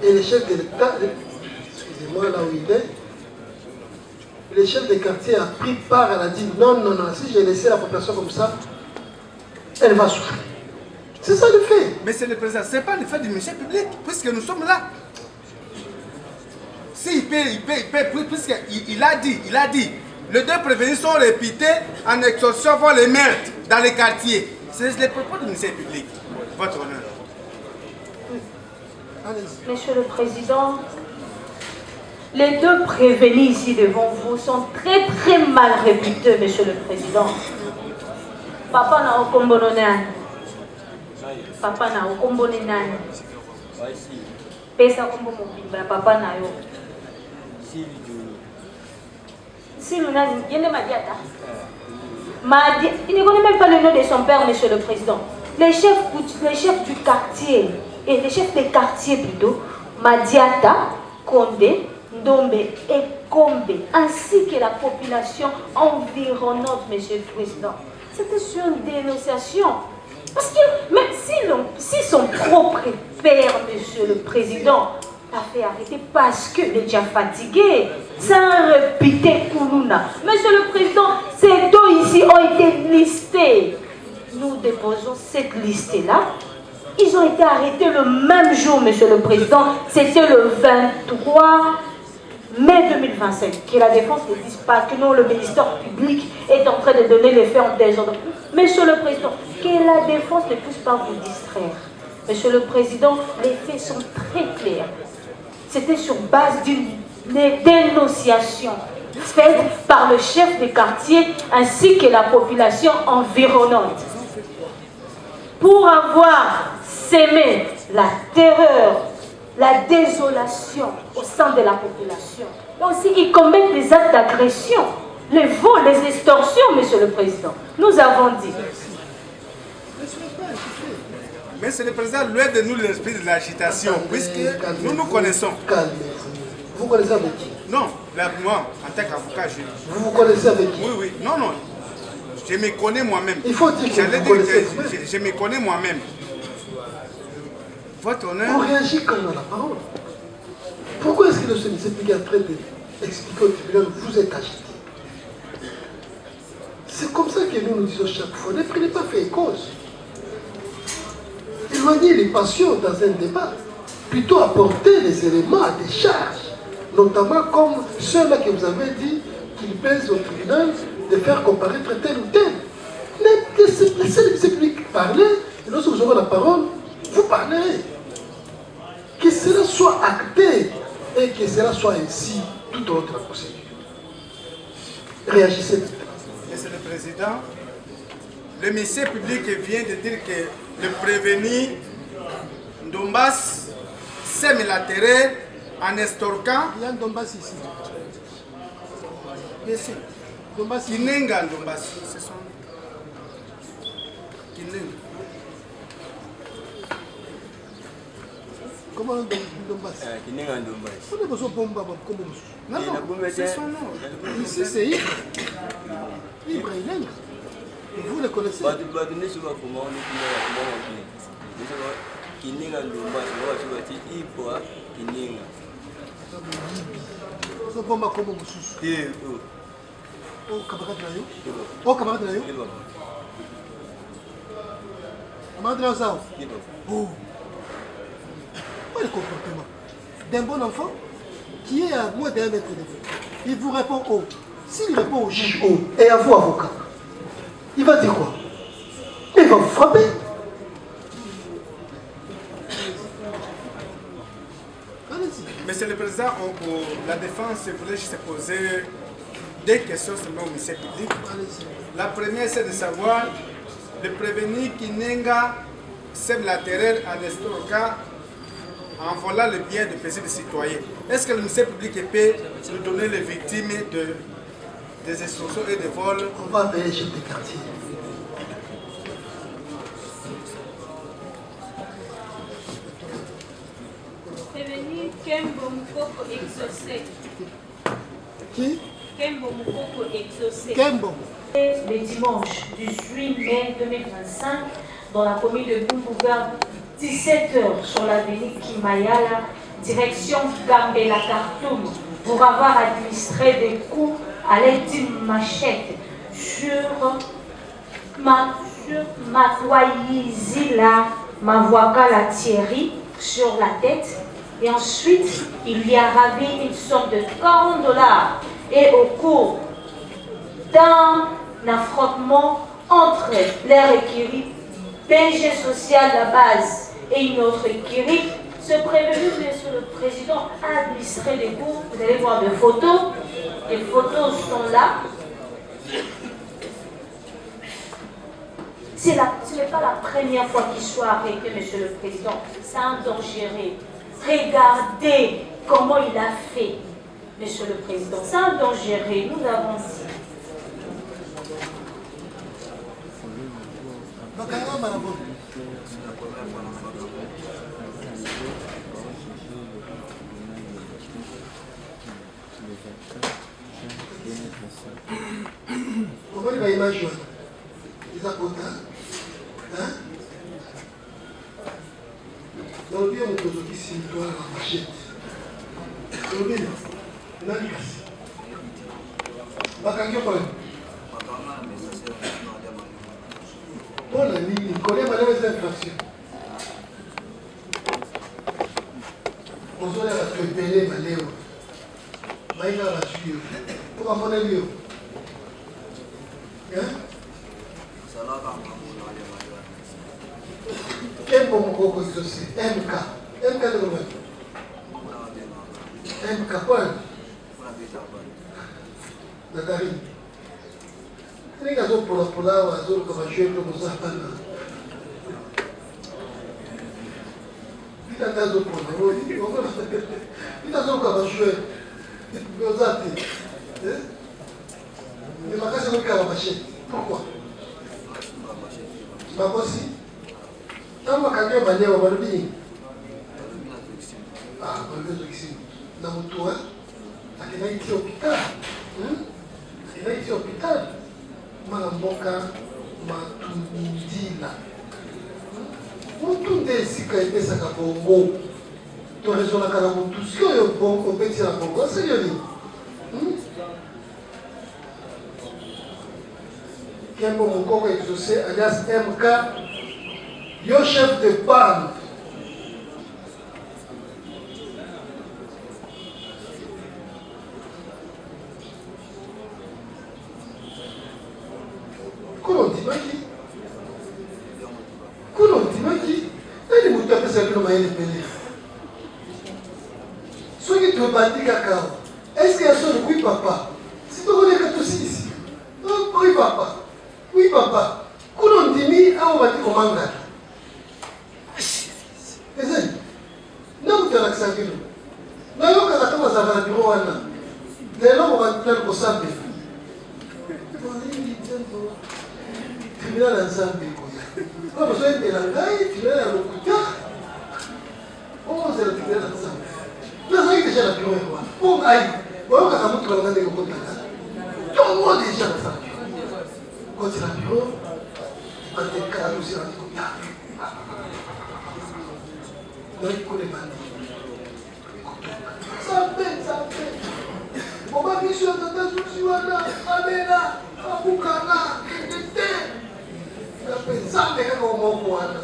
Et le chef de l'État, excusez-moi là où il est, le chef de quartier a pris part, elle a dit non, non, non, si j'ai laissé la population comme ça, elle va souffrir. C'est ça le fait. Mais c'est le président, ce n'est pas le fait du ministère public, puisque nous sommes là. S'il peut, puisqu'il a dit, les deux prévenus sont réputés en extorsion pour les meurtres dans les quartiers. C'est les propos du ministère public, votre honneur. Monsieur le Président, les deux prévenus ici devant vous sont très très mal réputés, Monsieur le Président. Papa n'a aucun bonhonneur. Papa n'a aucun bonhonneur. Pesa kombo mobimba papa na yo. Si Luna, il ne m'a dit il ne connaît même pas le nom de son père, Monsieur le Président. Les chefs du quartier, et les chefs des quartiers plutôt, Madiata, Condé, Ndombe et Kombe, ainsi que la population environnante, Monsieur le Président. C'était sur une dénonciation. Parce que même si son propre père, Monsieur le Président, a fait arrêter parce qu'il est déjà fatigué, sans répéter Koulouna. Monsieur le Président, ces deux ici ont été listés. Nous déposons cette liste-là. Ils ont été arrêtés le même jour, Monsieur le Président. C'était le 23 mai 2025. Que la défense ne dise pas que non, le ministère public est en train de donner les faits en désordre. Monsieur le Président, que la défense ne puisse pas vous distraire. Monsieur le Président, les faits sont très clairs. C'était sur base d'une dénonciation faite par le chef de quartier ainsi que la population environnante. Pour avoir sémé la terreur, la désolation au sein de la population. Et aussi, ils commettent des actes d'agression, les vols, les extorsions, Monsieur le Président. Nous avons dit. Monsieur le Président, loin de nous l'esprit de l'agitation, puisque nous nous connaissons. Vous connaissez avec qui? Non, moi, en tant qu'avocat, Vous vous connaissez avec qui? Oui, oui. Non, non. Je me connais moi-même. Il faut dire que vous connaissez. Je me connais moi-même. Votre honneur... On réagit quand on a la parole. Pourquoi est-ce que le ministère public est en train d'expliquer au tribunal que vous êtes agité? C'est comme ça que nous disons chaque fois. Ne prenez pas fait et cause. Éloignez les passions dans un débat. Plutôt apporter des éléments à des charges. Notamment comme ceux-là que vous avez dit qu'il pèse au tribunal de faire comparaître tel ou tel. Laissez le ministère public parler. Et lorsque vous aurez la parole, vous parlerez. Que cela soit acté et que cela soit ainsi tout au long de la procédure. Réagissez maintenant. Monsieur le Président, le ministère public vient de dire que le prévenu Ndombas sème la terreur en estorquant. Il y a un Ndombas ici. Ici. Ndombas. Kinenga Ndombas. C'est son. Kinenga. Comment on dit Ndombas? Kinenga Ndombas. On a besoin de bomba comme non, non, c'est son nom. Ici c'est Ibre. Ibre Inenga. Vous le connaissez? Kinenga Ndombas. Ibre Kinenga. So bomba comme Moussus. Oh, camarade Nayo. Oh, camarade Nayo. Camarade Nayo. Oh. Quel est le comportement d'un bon enfant qui est à moins d'un mètre de vous? Il vous répond oh. S'il répond au juge oh, et à vous, avocat, il va dire quoi? Il va vous frapper. Monsieur le Président, la défense voulait juste poser deux questions seulement au ministère public. La première, c'est de savoir de prévenir Kinenga sème la terreur en estorquant, en volant le bien de plaisir des citoyens. Est-ce que le ministère public peut nous donner les victimes des extorsions et des vols? On va appeler chef de quartier. Prévenir Kembo Moukoko exaucé. Qui? Kembo Moukoko exaucé. Kembo. Le dimanche 18 mai 2025, dans la commune de Bumbouga, 17h sur l'avenue Kimayala, direction Gambela Khartoum, pour avoir administré des coups à l'aide d'une machette sur Matouayizila Mavoakala Thierry sur la tête. Et ensuite, il lui a ravi une somme de $40. Et au cours d'un affrontement entre l'air écurie, PG Social La Base et une autre écurie, ce prévenu, Monsieur le Président, a administré des coups. Vous allez voir des photos. Les photos sont là. Ce n'est pas la première fois qu'il soit arrêté, Monsieur le Président. C'est un dangereux. Regardez comment il a fait, Monsieur le Président. C'est un dangereux. Nous avons dit. image wana eza kota nalobi yo moto ozokisi mitwala na machete olobi nani kasi bakangi yo pone mpona nini kolia malema eza infraction ozolia bato ebele malema bayinga basui yo po bamoneli yo Kembo mokoko exaucé MK de combien MK quoi Nathalie ni kazo pola wazo kama shweto mzapana Itazo pola itazo kama shweto mzati ni makasi mkaba machete pourquoi Makosi Tama kanyo maneo balubi. Balubi ici. Na mutua. Akina iti hospital. Ina iti hospital. Mala mboka matundila. Mutu ndesika ipesa ka bongo. To rezona kana mutu sio yo bongo beti la bongo. Sio ni. Kembo mukoko exaucé alias MK. Yo chef de bande. Comment dit-il? Elle est moutée à faire le maïs de Pelé. Ceux qui te bandit cacao, est-ce qu'il y a son oui papa? Si tu connais que tu es ici. Oui papa. Oui papa. Comment dit-il? Ah on va dire comment gars. Ezali, non tu as l'accent non yo kana kama za na biro wana. Lelo kwa plan ko sabe. Tibila na sabe ko ya. Kwa sababu ila ngai tibila na lokuta. Oh zero tibila na sabe. Na sai kisha na biro kwa. Oh ai, wao kama mtu kana ngande ko kota. Yo mo deja na sabe. Ko tira biro. Ante ka usira ko ya. Não escolhe mais. Sabe. O babicho da Jusiana, a Nena, a Bucana, a pensar que é como moana, a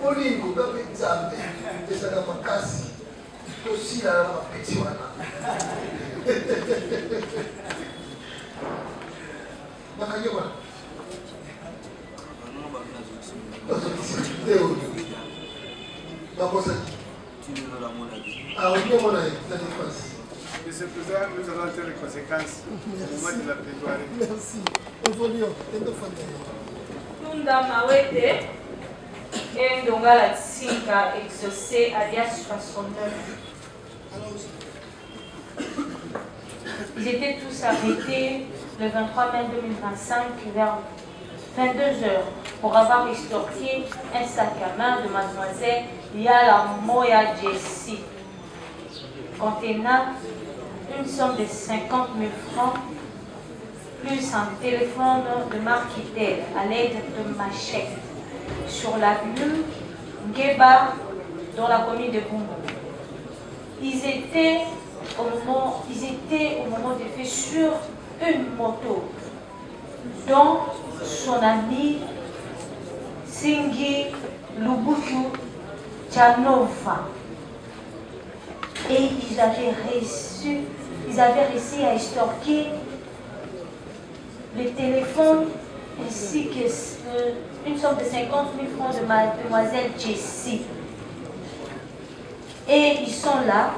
Polingo, a pensar que essa é uma casa, tossi a uma petiana. Mas cadê o Deus. Monsieur le Président, nous allons tirer les conséquences au moment de la plaidoirie. Merci. Tunda Mawete et Ndongala Tsinga exaucé alias 69. Ils étaient tous arrêtés le 23 mai 2025 vers 22h pour avoir extorqué un sac à main de mademoiselle Yala Moya Jessie, contenant une somme de 50 000 francs plus un téléphone de marque Itel à l'aide de machette sur l'avenue Ngeba dans la commune de Bungo. Ils étaient au moment des faits sur une moto dont son ami Singi Lubutu Tchanova. Et ils avaient réussi à extorquer le téléphone ainsi qu'une somme de 50 000 francs de mademoiselle Jessie. Et ils sont là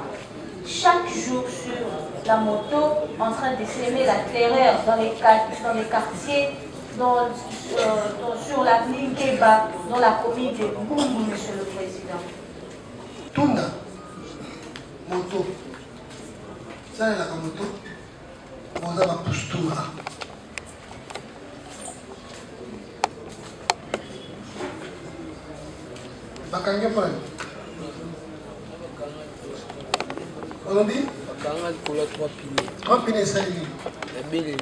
chaque jour sur la moto en train de s'aimer la terreur dans les quartiers, sur l'avenue Keba, dans la commune de Bungu, Monsieur le Président. Tunda, moto, ça est la moto, on a ma posture. Bakangnya apa? On dit? Bakanga pour 3 piliers. 3 piliers, ça y est. La belle.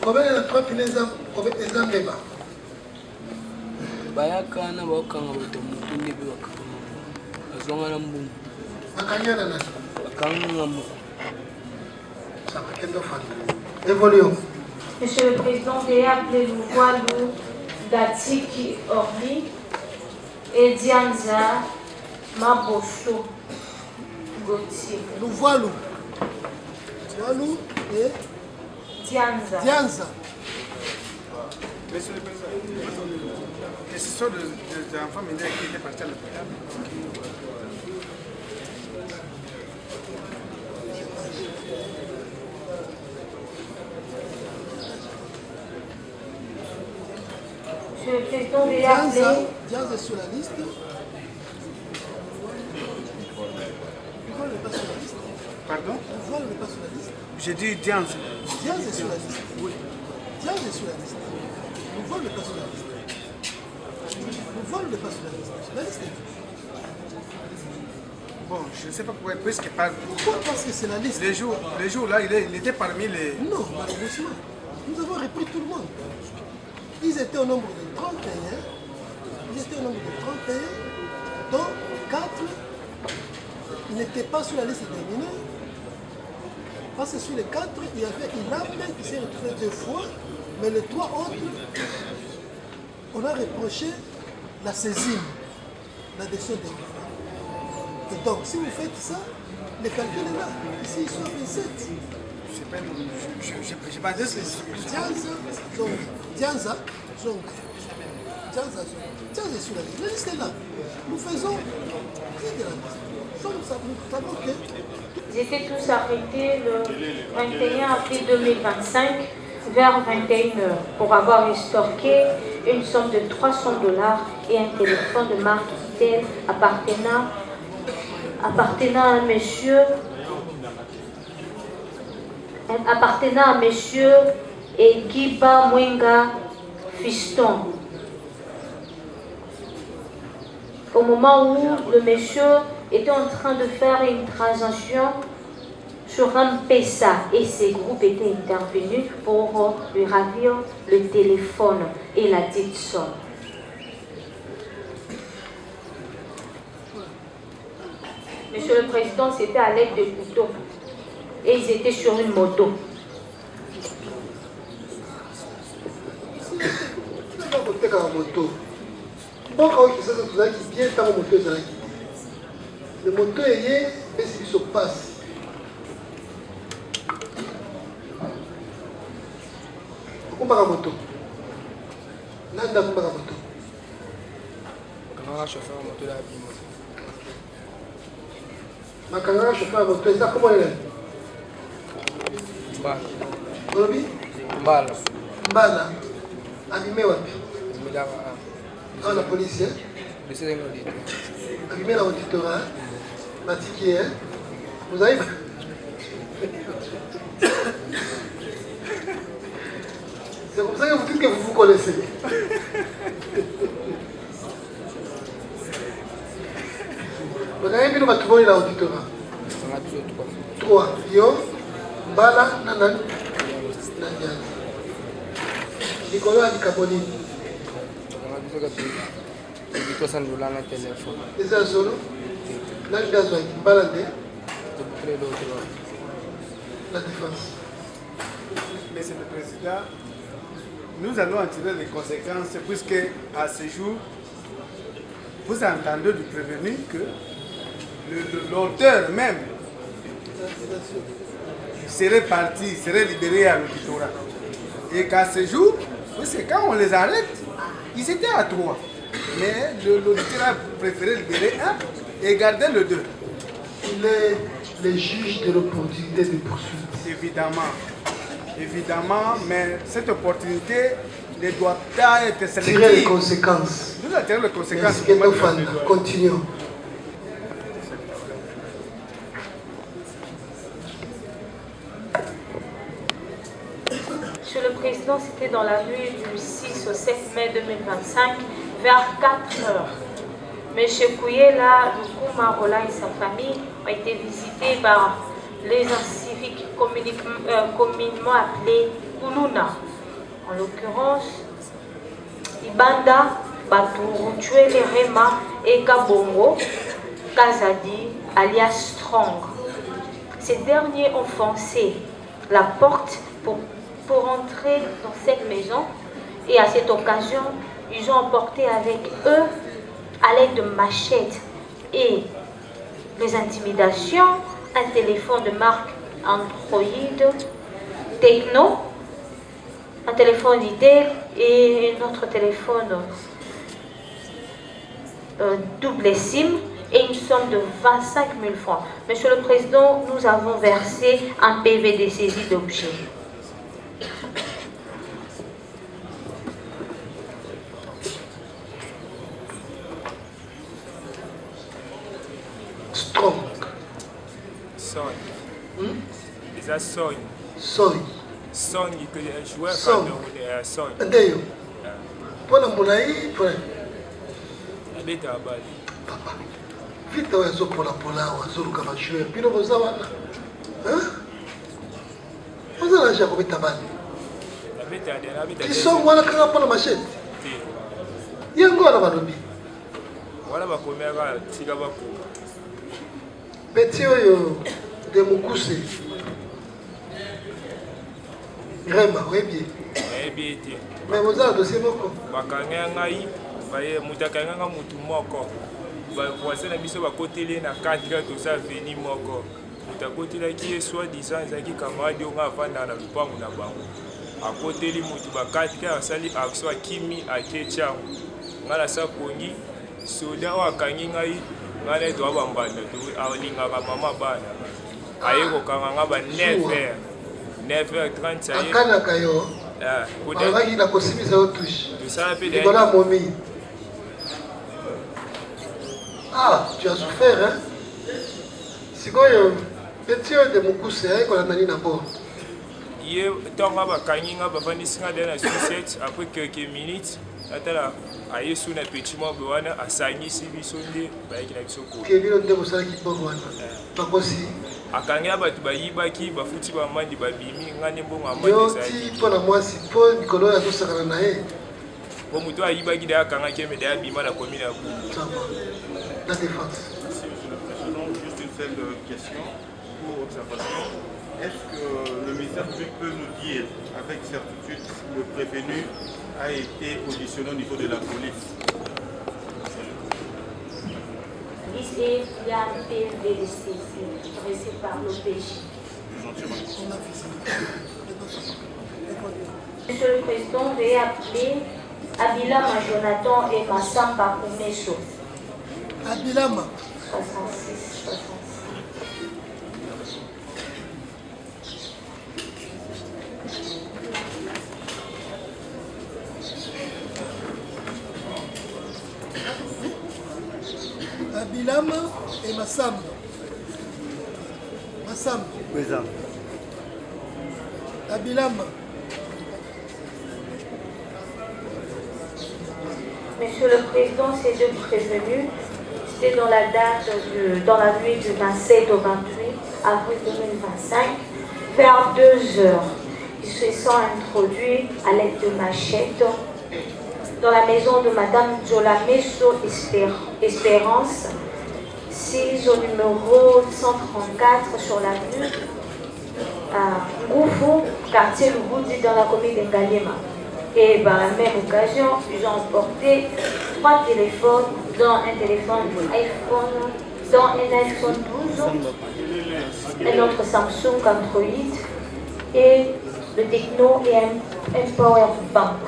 Combien de 3 filets en débat? Bayaka na bakanga bato mutunde be bakanga. Azwanga na mbungu. Bakanya na. Bakanga ngamu. Ça va kendo fan. Évoluons. Monsieur le Président, veuillez appeler Louvoilou Gatiki Orly et Dianza Mabosso Gauthier. Louvoilou. Louvoilou et Dianza. Dianza. Monsieur le Président, et ce sont des enfants mineurs qui étaient partis à l'hôpital. Monsieur le Président, veuillez appeler... Dianza est sur la liste. Louvoilou n'est pas sur la liste. Pardon? Louvoilou n'est pas sur la liste. J'ai dit Dianza. Dianza est sur la liste. Oui. Dianza est sur la liste. Louvoilou n'est pas sur la liste. Louvoilou n'est pas sur la liste. La liste est... Bon, je ne sais pas pourquoi, puisque pas... Pourquoi? Parce que c'est la liste. Les jours là, il était parmi les... Non, malheureusement. Nous avons repris tout le monde. Ils étaient au nombre de 31. Ils étaient au nombre de 31, dont 4 n'étaient pas sur la liste des mineurs. Parce que sur les 4, il y avait Ilame qui s'est retrouvé 2 fois, mais les 3 autres, on a reproché la saisine, la décision des mineurs. Et donc, si vous faites ça, le calcul est là. Ici, ils sont 27. Je pas dit Dianza, Dianza sur la liste. La liste est là. Nous faisons qui de la liste. Nous savons que... Ils étaient tous arrêtés le 21 avril 2025 vers 21h pour avoir estorqué une somme de $300 et un téléphone de marque Itel appartenant à monsieur Egiba Mwenga Fiston. Au moment où le monsieur était en train de faire une transaction sur un PESA et ses groupes étaient intervenus pour lui ravir le téléphone et la dite somme. Monsieur le Président, c'était à l'aide de couteaux et ils étaient sur une moto. Le moto est mais c'est sur passe. Pourquoi pas moto? Nanda pas moto. Comment chauffeur moto là bimo? Ma caméra chauffeur moto, ça comment elle est? Mbala. Kolobi? Mbala. Mbala. Abimé wapi? Mbala. Dans la police, hein? C'est un auditeur. Abimé la auditorat. Matiqué, hein? Vous avez... C'est comme ça que vous dites que vous vous connaissez. Vous avez vu le bâtiment de l'auditorat? 3. Yo, Mbala, Nanan, Nandian. Nicolas Nicaboni. C'est ça solo? Nandian, Mbala, la défense. Monsieur le Président, nous allons en tirer les conséquences puisque à ce jour, vous entendez du prévenu que l'auteur même serait parti, serait libéré à l'auditorat. Et qu'à ce jour, puisque quand on les arrête, ils étaient à 3. Mais l'auditeur a préféré libérer un et garder le 2. Il est le juge de l'opportunité de poursuite. Évidemment. Évidemment, mais cette opportunité ne doit pas être sélective. Tirer les conséquences. Nous allons tirer les conséquences. Continuons. Monsieur le Président, c'était dans la nuit du 6 au 7 mai 2025, vers 4 heures. M. Kouyela, Lukumarola et sa famille ont été visités par les civiques communément appelés Kuluna En l'occurrence, Ibanda, Baturutuele Rema et Kabongo, Kazadi, alias Strong. Ces derniers ont forcé la porte pour entrer dans cette maison et à cette occasion, ils ont emporté avec eux, à l'aide de machettes et des intimidations, un téléphone de marque Android, Techno, un téléphone Itel et un autre téléphone double SIM et une somme de 25 000 francs. Monsieur le Président, nous avons versé un PV de saisie d'objets. Strong. Son. Déjà son. Son. Son, il peut jouer Son. quand son. D'ailleurs, pour la moulaï, pour la bête à balle. Papa, vite, on a pour la pola, on a le cavachou, et puis nous avons. Hein? On a déjà combien de tabac? La bête à la bête à qui sont voilà quand on a la machette? Il y a encore la lobby. Voilà ma première tigaba pour. Petit de Moukoussé. Rema, oui bien. Mais vous avez dossier moko. Bakanga ngai, baye mutakanga mutu moko. Ba voisin na biso bakoteli na 4 to ça veni moko. Mutakotela ki soit disant ezaki camarade nga avanda na lupangu na bango. Akoteli mutu ba 4 asali action akimi akecha. Ngala sa pongi soda wakangi ngai ngale to abambanda to alinga mama bana. Ayeko kanga ba 9h30 ça y est. Akana kayo. Il a possible de touche. Voilà mon ami. Ah, tu as souffert, hein? Si vous petit de Moukoussé, qu'on a mis d'abord. Hier, tant que je suis dans sucette, après quelques minutes, je suis dans un petit moment, je suis allé sur le sonde, je suis allé sur le sonde. Akanga batu bayibaki bafuti ba mandi babimi ngane mbongo amandi sai yo ti pona mwasi po nikolo ya tosakana na ye po muto ayibaki da akanga keme da bima na commune ya ku la défense. Juste une seule question pour observation. Est-ce que le ministère public peut nous dire avec certitude que le prévenu a été auditionné au niveau de la police? Et il y a un PV de saisie dressé par l'OPJ. Monsieur le Président, veuillez appeler Abilama Jonathan et Massamba Koumeso. Abilama 66. Abilama et Massamba. Massamba. Présent. Abilama. Monsieur le Président, ces deux prévenus, c'était dans la date dans la nuit du 27 au 28 avril 2025, vers 2 heures. Ils se sont introduits à l'aide de machettes dans la maison de Madame Jolameso Espérance, 6 au numéro 134 sur l'avenue Ngoufou, quartier Luboudi dans la commune d'Engalema. Et par la même occasion, ils ont emporté 3 téléphones, dont un téléphone iPhone, dont un iPhone 12, un autre Samsung Android et le Techno et un Power Bank.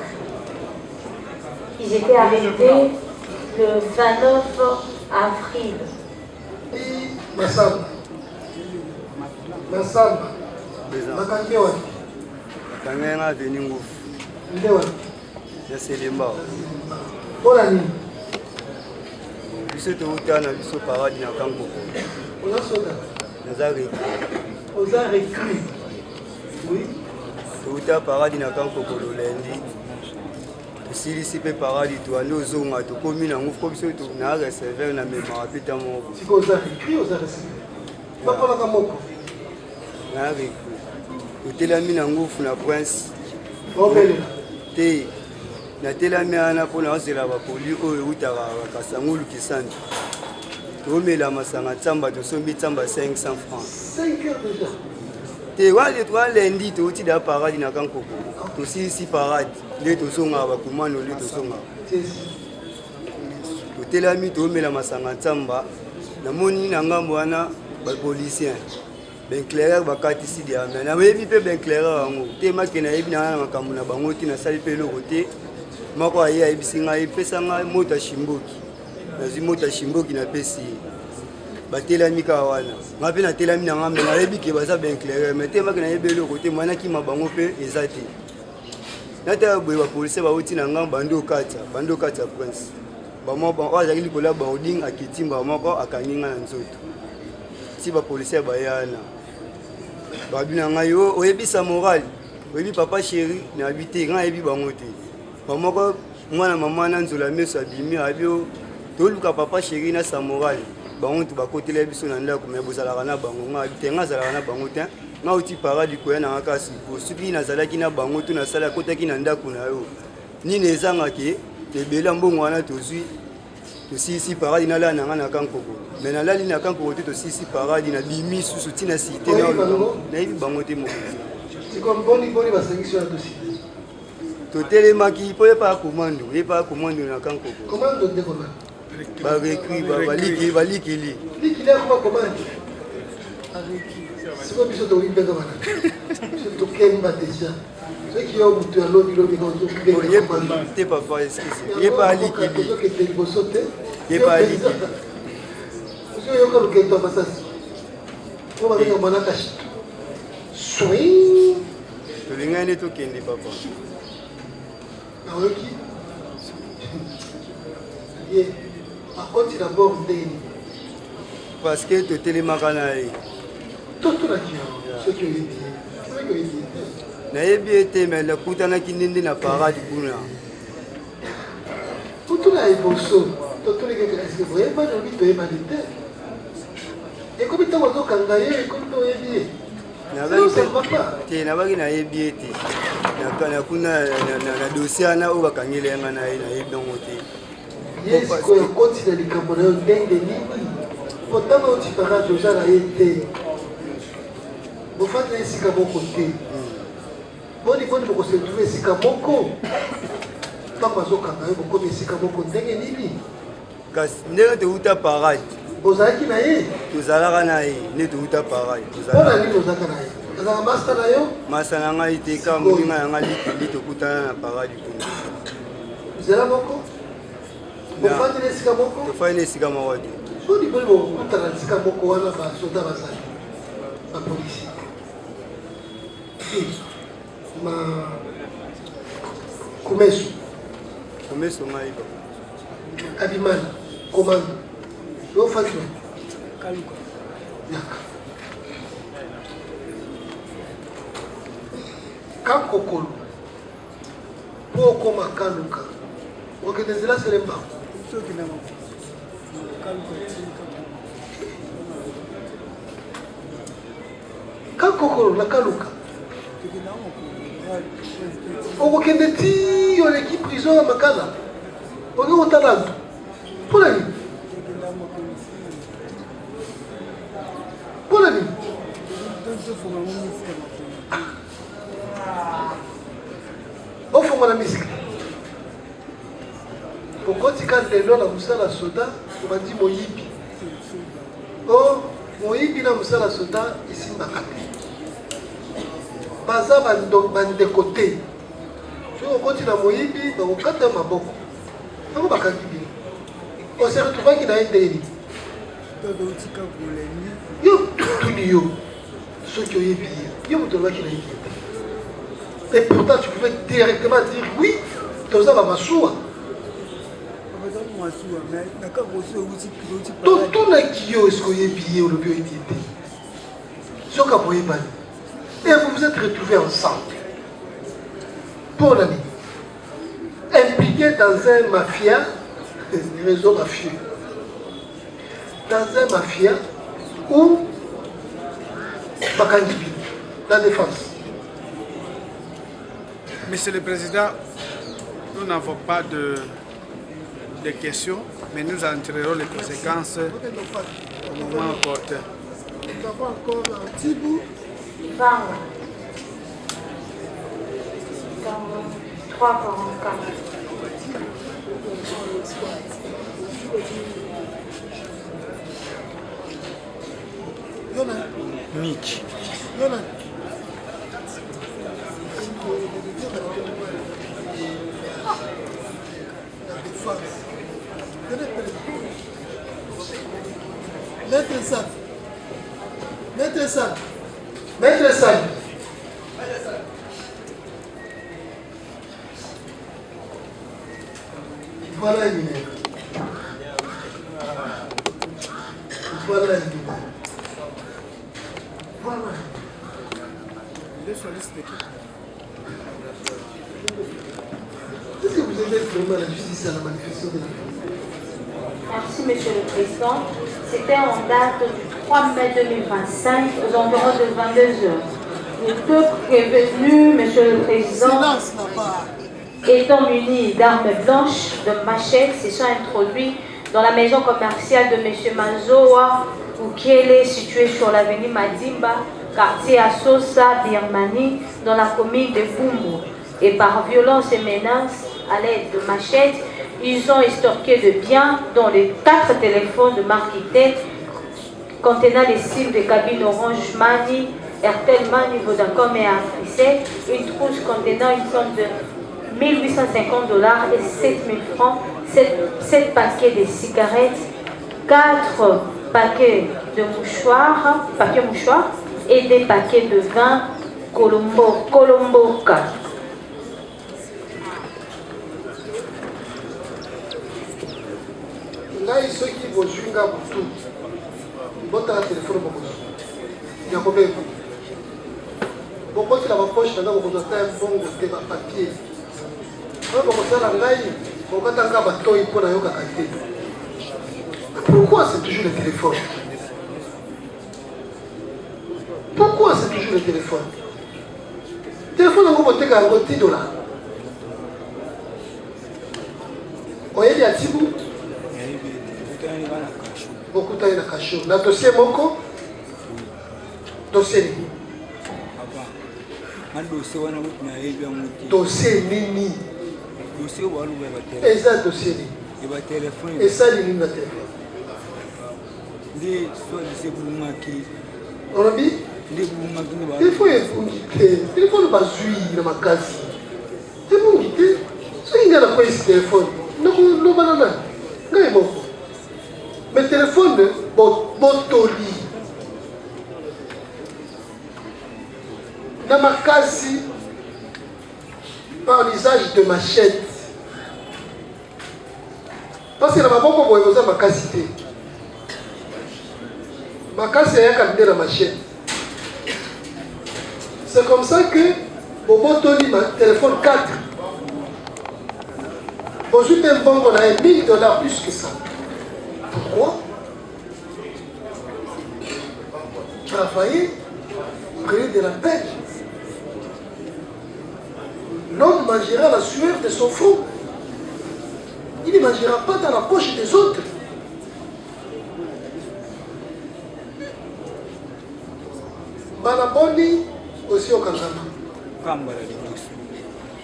Ils étaient arrêtés le 29 avril. Massamba. Massamba. Makangewa. Makangewa veni Ngoufou. Ndewa. C'est les morts. Voilà ni. Biso to utana biso parade na Kankoko. On a soda. Nazari. On a récrit. Oui. To uta parade na Kankoko le lundi. Silisi pe parade to ando zonga to komi na Ngoufou biso to na recevoir na mémoire pita moko. Si ko za récrit, on a recevoir. Pas pour la kamoko. Na récrit. To telami na Ngoufou na Prince. Obele. te natelami wana mpona ozela bapoli oyo eutaka bakasangulu kisantu tomela masanga tsamba tosombi tsamba 500 francs 5 heures déjà te wana lendi touti da parade na kankoko tosilisi parade nde tosongaka bakomano nde tosongaka totelami tomela masanga tsamba namoni na ngambo wana bapolicien benclairer bakatisi diame nayebi mpe benclairer yango te make nayebi nanga na makambo na bango te nasali mpe eloko te moko aye ayebisi ngai epesa ngai moto ya shimboki nazwi moto ya shimboki napesi ye batelami kaka wana nga mpe natelami na ngambe nayebi ke baza benclairer me te make nayebi eloko te mwanakima bango mpe eza te natala boye bapolisier bauti na ngambo bandi okatya prince oyo azalaki likolo ya baoding akitimba moko akangi nga na nzoto ti bapolisier bayana babi na ngai oyebisa moral oyebi papa chéri nayebi te nga nayebi bango te bamoko mwana mama na nzola meso abimi abi toluka papa chéri na sa moral bango tu bakotela biso na ndako me bozalaka na bango nga abi te nga azalaka na bango te nga oti paradi koya na nga kasi soki nazalaki na bango to nasala akotaki na ndako na yo nini ezangaki ebele mbongo wana tozwi tosilisi paradi nalala na nga na kankoko me nalali na kankoko te tosilisi paradi na bimi susu ntina site nayebi bango te moko totelemaki mpo yepa komando na kankoko barekri balikili siko biso toyibeka bana tokemba deja soki yo mutu te papa excuse ye pa alikili ye pa alikili oyoka lukento ya masasi po babenga mwanaka swing tolingani nde tokende papa naoyoki ye akoti dabord ndeni parce que totelemaka na ye totunaki soki oyebi ye nayebi ete me nakutanaki ndende na parade kuna totuna ya liboso totunekeke eske boyebani obi toyebani te ekomi ntango azokanga ye ekomi mpe oyebi ye te nabaki nayebi ete nakuna na dosie wana oyo bakangeli yanga na ye nayebi yango te ye sikoyo akoti na likambo na yo ndenge nini potama oti parade oza na ye te bofandi na esika moko te boni bokosetrouve esika moko ntango azokanga yo bokomi esika moko ndenge nini kasi ndenge touta parade bozalaki na ye tozalaka na ye nde touta parade mpona nini ozalaka na ye azalaka masta na yo masa na ngai te ka moninga yanga likili tokutana na parade kuna nzela moko bofandi na esika moko tofandi na esika moko te boni bokutana na esika moko wana basoda bazali bapolisi ma kumeso ngai abimana komando yofandi kaluka yaka kankokolo mpo okoma kaluka okende nzela selemba kankokolo na kaluka okokende ti oleki prison ya makala oke kotala ntu mpona nini mpona nini ofongo na misiki okotika lelo na mosala soda obandi moyibi o moyibi na mosala soda esimbaka te baza bandeko te soki okoti na moyibi bakokata maboko yango bakangi bino ose retrouvaki na ye ndeni yo tuni yo soki oyebi ye yo moto olobaki na ye te et pourtant tu pouvais directement dire oui toza bamasuwa totunaki yo eske oyebi ye olobi oyebi ye te soki aboyebani et vous vous êtes retrouvés ensemble pour l'année impliqués dans un mafia réseau mafieux dans un mafia où Bakangibi, la défense. Monsieur le Président, nous n'avons pas de questions, mais nous en tirerons les conséquences au moment opportun. Nous avons encore un petit bout. 3,44. Mitch. Maître Sam. Maître Sam. Maître Sam. Voilà une minute. Voilà une minute. Voilà. Il est sur la liste d'équipe. Est-ce que vous aimez vraiment la justice à la manifestation de la Merci, Monsieur le Président. C'était en date du 3 mai 2025, aux environs de 22 heures. Les deux prévenus, Monsieur le Président, étant munis d'armes blanches, de machettes, se sont introduits dans la maison commerciale de M. Mazoa Ukele, située sur l'avenue Madimba, quartier Asosa, Birmanie, dans la commune de Bumbu. Et par violence et menaces, à l'aide de machettes, ils ont extorqué de biens, dont les 4 téléphones de marque IT contenant les cibles de cabine Orange Money, Airtel Money, Vodacom et Africell, une trousse contenant une somme de 1850 $ et 7000 francs, 7 paquets de cigarettes, 4 paquets de mouchoirs, et des paquets de vin Colomboka. ngai soki bozwinga butu botala telefone bokozo ya kobeba bokotila baposhe nanga bokozo ata mbongo te bapapier oyo bokosala ngai bokatanga batoi mpo nayokaka te. Pourquoi c'est toujours le téléphone? Pourquoi c'est toujours le téléphone? Téléphone yango boteka yango 10 $. Oyebi ya tibu beaucoup de na kasho na dossier moko dossier nini dossier nini eza dossier nini eza nini na telefone olobi telefone ebungi te telefone bazwi na makasi ebungi te soki ngai nakweyisi telefone nokoloba nani ngai moko. Mais téléphone, botoli. Namakasi par l'usage de machette. Parce que la maman peut vous ma cassité. Ma casse est à la machette. C'est comme ça que botoli ma téléphone 4. Bon, je t'ai un bon qu'on a $1000 plus que ça. Pourquoi? Travailler, créer de la paix. L'homme mangera la sueur de son front. Il ne mangera pas dans la poche des autres. Balaboni aussi au Kangama.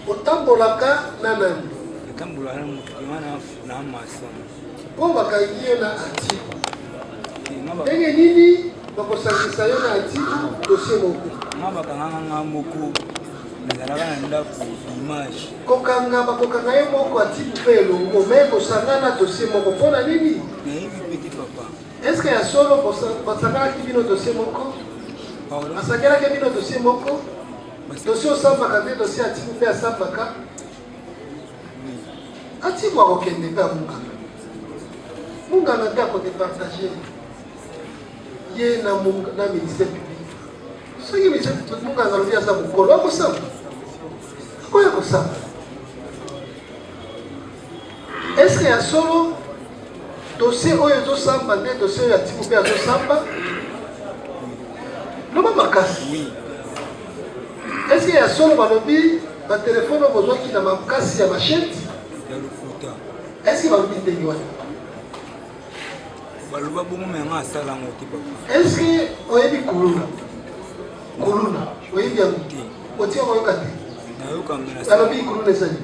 Otambolaka nanani. Po bakangi yo na atiku ndenge nini bakosangisa yo na atiku dossier moko nazalaka na ndako image bakokanga ye moko atiku mpe elongo me kosanga na dossier moko mpona nini nayebi peti papa eske ya solo basangalaki bino dossier moko basangelaki bino dossier moko dossier osambaka nde dossier atiku mpe asambaka atiku akokende mpe amungaka munganga nde akodepartage ye na ministère public soki munganga alobi aza mokolo akosamba akoya kosamba eske ya solo dossier oyo ezosamba nde dossier oyo atiku mpe azosamba loba makasi eske ya solo balobi batelefone oyo bozwaki na makasi ya machete Est-ce qu'il va vous dire que est-ce que vous avez dit Kuluna? Kuluna, vous avez dit vous avez dit alors bien Kuluna ça dit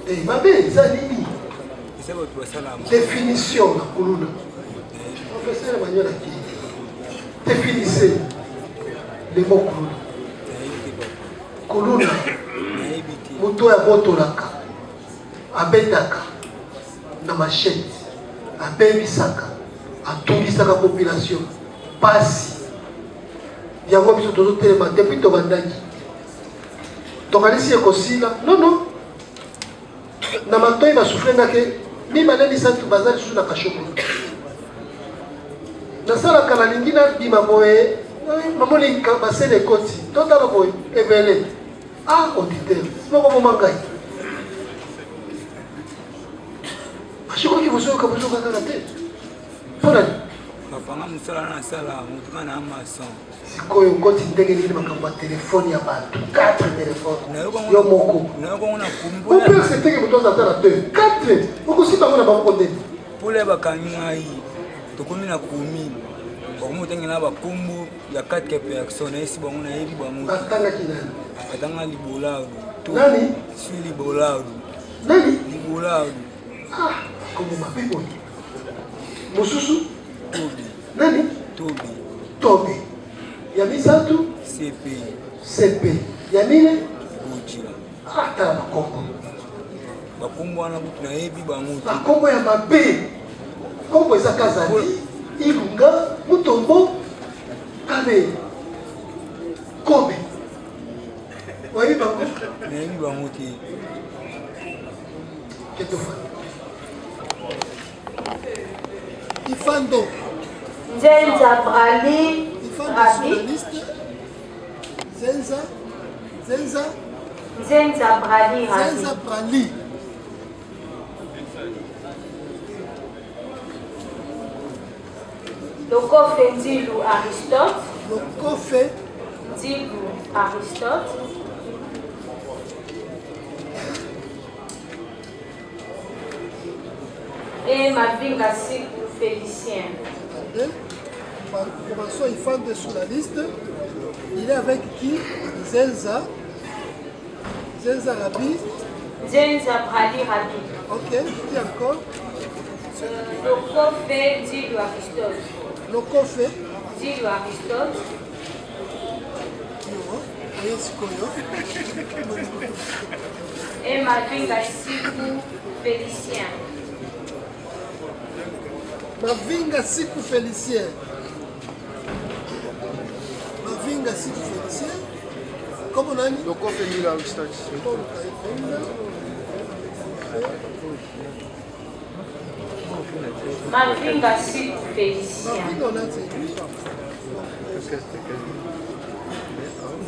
eh ma belle ça dit définition la Kuluna professeur Emmanuel qui définissez les mots Kuluna. Kuluna moto ya botolaka abetaka na machette abebisaka atungisaka population pasi yango biso tozotelema depuis tobandaki tokanisi ekosila non na matoi basufre ngake mibale lisatu baza lisusu na kashoko nasalaka nalingi nabima boye mamoni basene ekoti totala boye ebele auditeur moko bomangai ashikoki bosoyoka bozoka kaka te mpona bapanga mosala na sala motuka na mason sikoyo ngoti ndenge nini makambo ya telefone ya bato 4 telefone yo moko opese teke moto aza na 2 4 okosimba ngo na bamoko ndeni mpula bakangi ngai tokomi na komi bakomotenge na bakombo ya 4 personne esi bango nayebi bango batangaki nani batanga libolado nani sui libolado nani libolado kombo mabe boye mosusu tobi nani tobi ya misatu cp ya mine tala bakombo bakombo wana butu nayebi bango bakombo ya mabe kombo eza kazali ilunga mutombo kabe kobe oyebi bango nayebi bango te Ifando Nzenza Brali Rabi Nzenza Brali Rabi Lokofe Ndilu Aristote Lokofe Ndilu Aristote et Mavinga Sikou Félicien. Commençons Ifando sur la liste. Il est avec qui? Zenza Rabi. Zenza Brali Rabi. Ok, qui encore? Lokofe Ndilu Aristote. Lokofe Ndilu Aristote. Et Mavinga Sikou Félicien. Mavinga Sikou Félicien. Mavinga Sikou Félicien. Comment on a dit? Lokofe Ndilu Aristote. Mavinga Sikou Félicien.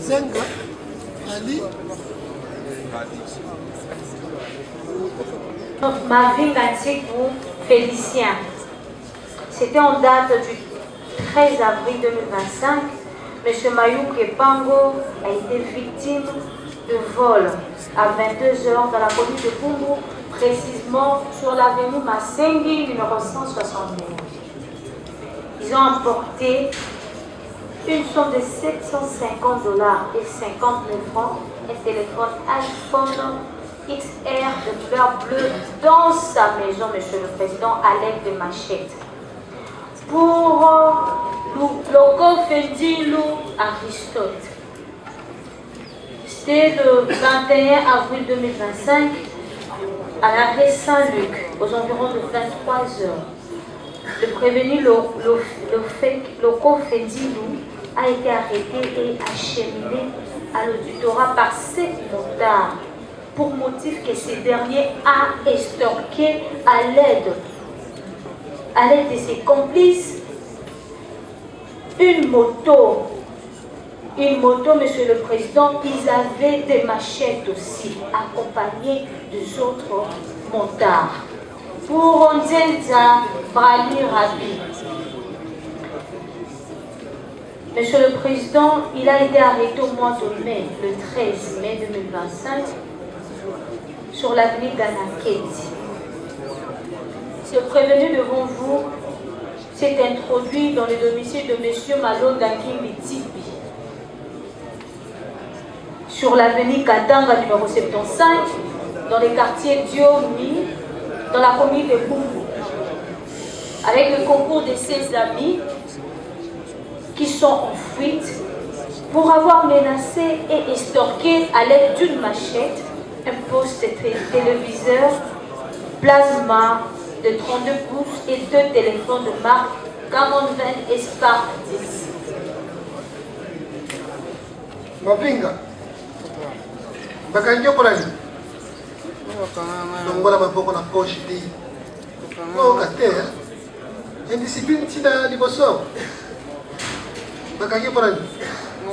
Zenga Ali Mavinga Sikou Félicien. C'était en date du 13 avril 2025. M. Mayou Kepango a été victime de vol à 22h dans la commune de Kumbu, précisément sur l'avenue Massengi, numéro 169. Ils ont emporté une somme de $750 et 50 000 francs, un téléphone iPhone XR de couleur bleue dans sa maison, Monsieur le Président, à l'aide de machettes. Pour Lokofe Ndilu Aristote, c'était le 21 avril 2025 à l'arrêt Saint-Luc, aux environs de 23h. Le prévenu Lokofe Ndilu a été arrêté et acheminé à l'auditorat par 7 motards pour motif que ce dernier a estorqué à l'aide de ses complices une moto, Monsieur le Président. Ils avaient des machettes aussi, accompagnés des autres motards. Pour Nzenza Brali Rabi, Monsieur le Président, il a été arrêté au mois de mai, le 13 mai 2025, sur l'avenue Ganaketi. Ce prévenu devant vous s'est introduit dans le domicile de M. Malonda Kimitibi sur l'avenue Katanga numéro 75 dans le quartier Diomi dans la commune de Boumou avec le concours de ses amis qui sont en fuite pour avoir menacé et extorqué à l'aide d'une machette un poste téléviseur plasma de 32 pouces et 2 téléphones de marque Camon 20 et Spark 10. Mapinga bakangi okola nini longola maboko na poche di oyoka te indiscipline ntina liboso bakangi mpona nini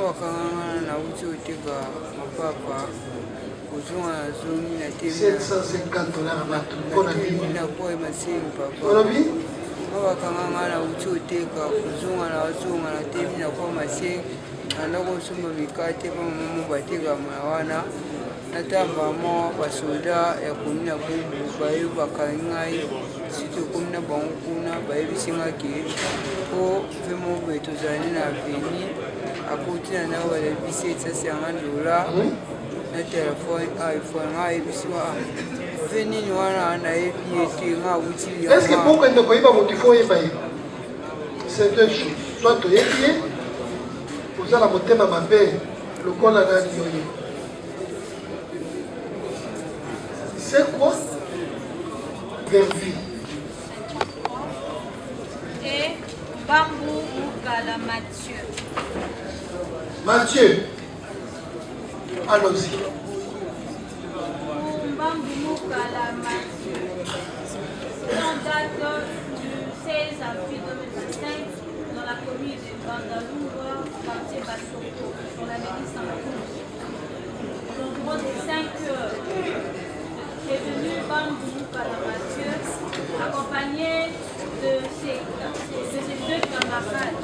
wakanganga na uti oteka mapapa kozonga na zongi na te $750 bato mpona nini nakoye maseni papa olobi wakanganga na uti oteka kozonga na wazonga na temi nakoye maseni nanda kosomba mikate pamamo batekama wana natamba mo basoda ya komi na bubu bayebaka ngai sito komi na bango kuna bayebisingaki po vraimen boye tozali na aveni akoti na nao balebisi $750 na telefone iphone nga ayebisiwa ve nini wana nayebi ete nga awuti eske pokende koyeba moto ifo oyeba ye c'est deux choses soit toyebi ye ozala motema mabe lokola nani yoyo. C'est quoi Vervi. Et Bambou Moukala Mathieu. Mathieu. Allons-y. Bambou Moukala Mathieu. En date du 16 avril 2025 dans la commune de Bandalunga, quartier Bassoko, sur la mairie Saint-Cruz. Au environ de 5 heures. Est venu Bambou Mathieu, accompagné de ses deux camarades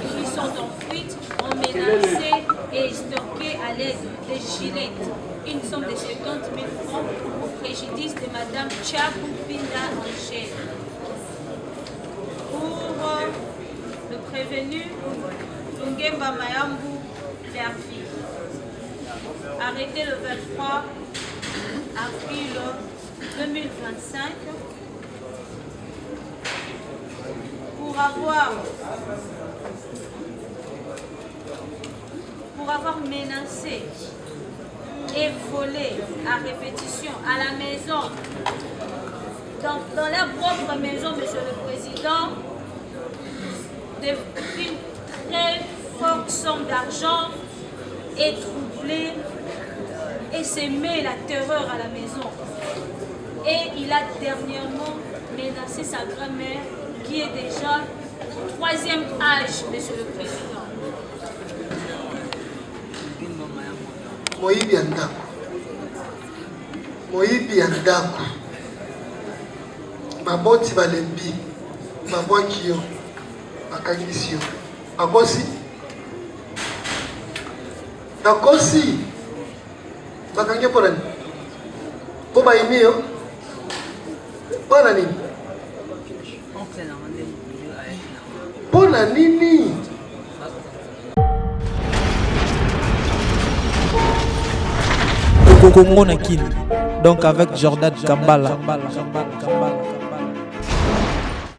qui sont en fuite, ont menacé et extorqué à l'aide de gilets une somme de 70 000 francs au préjudice de Madame Tchabou Pinda Angèle. Pour le prévenu, Lungemba Mayambu Vervi, arrêté le 23 avril 2025 pour avoir menacé et volé à répétition à la maison, dans leur propre maison, Monsieur le Président, une très forte somme d'argent et troublé et s'aimer la terreur à la maison. Et il a dernièrement menacé sa grand-mère qui est déjà au 3e âge, Monsieur le Président. Moyibi andako. Moyibi andako. Baboti balembi. Babwaki yo. Bakangisi yo. Bakosi. Bakosi. Bakange mpona nini? Po bayimi yo? Mpona nini? Mpona nini? Congo Nakini, donc avec Jordan Kambala.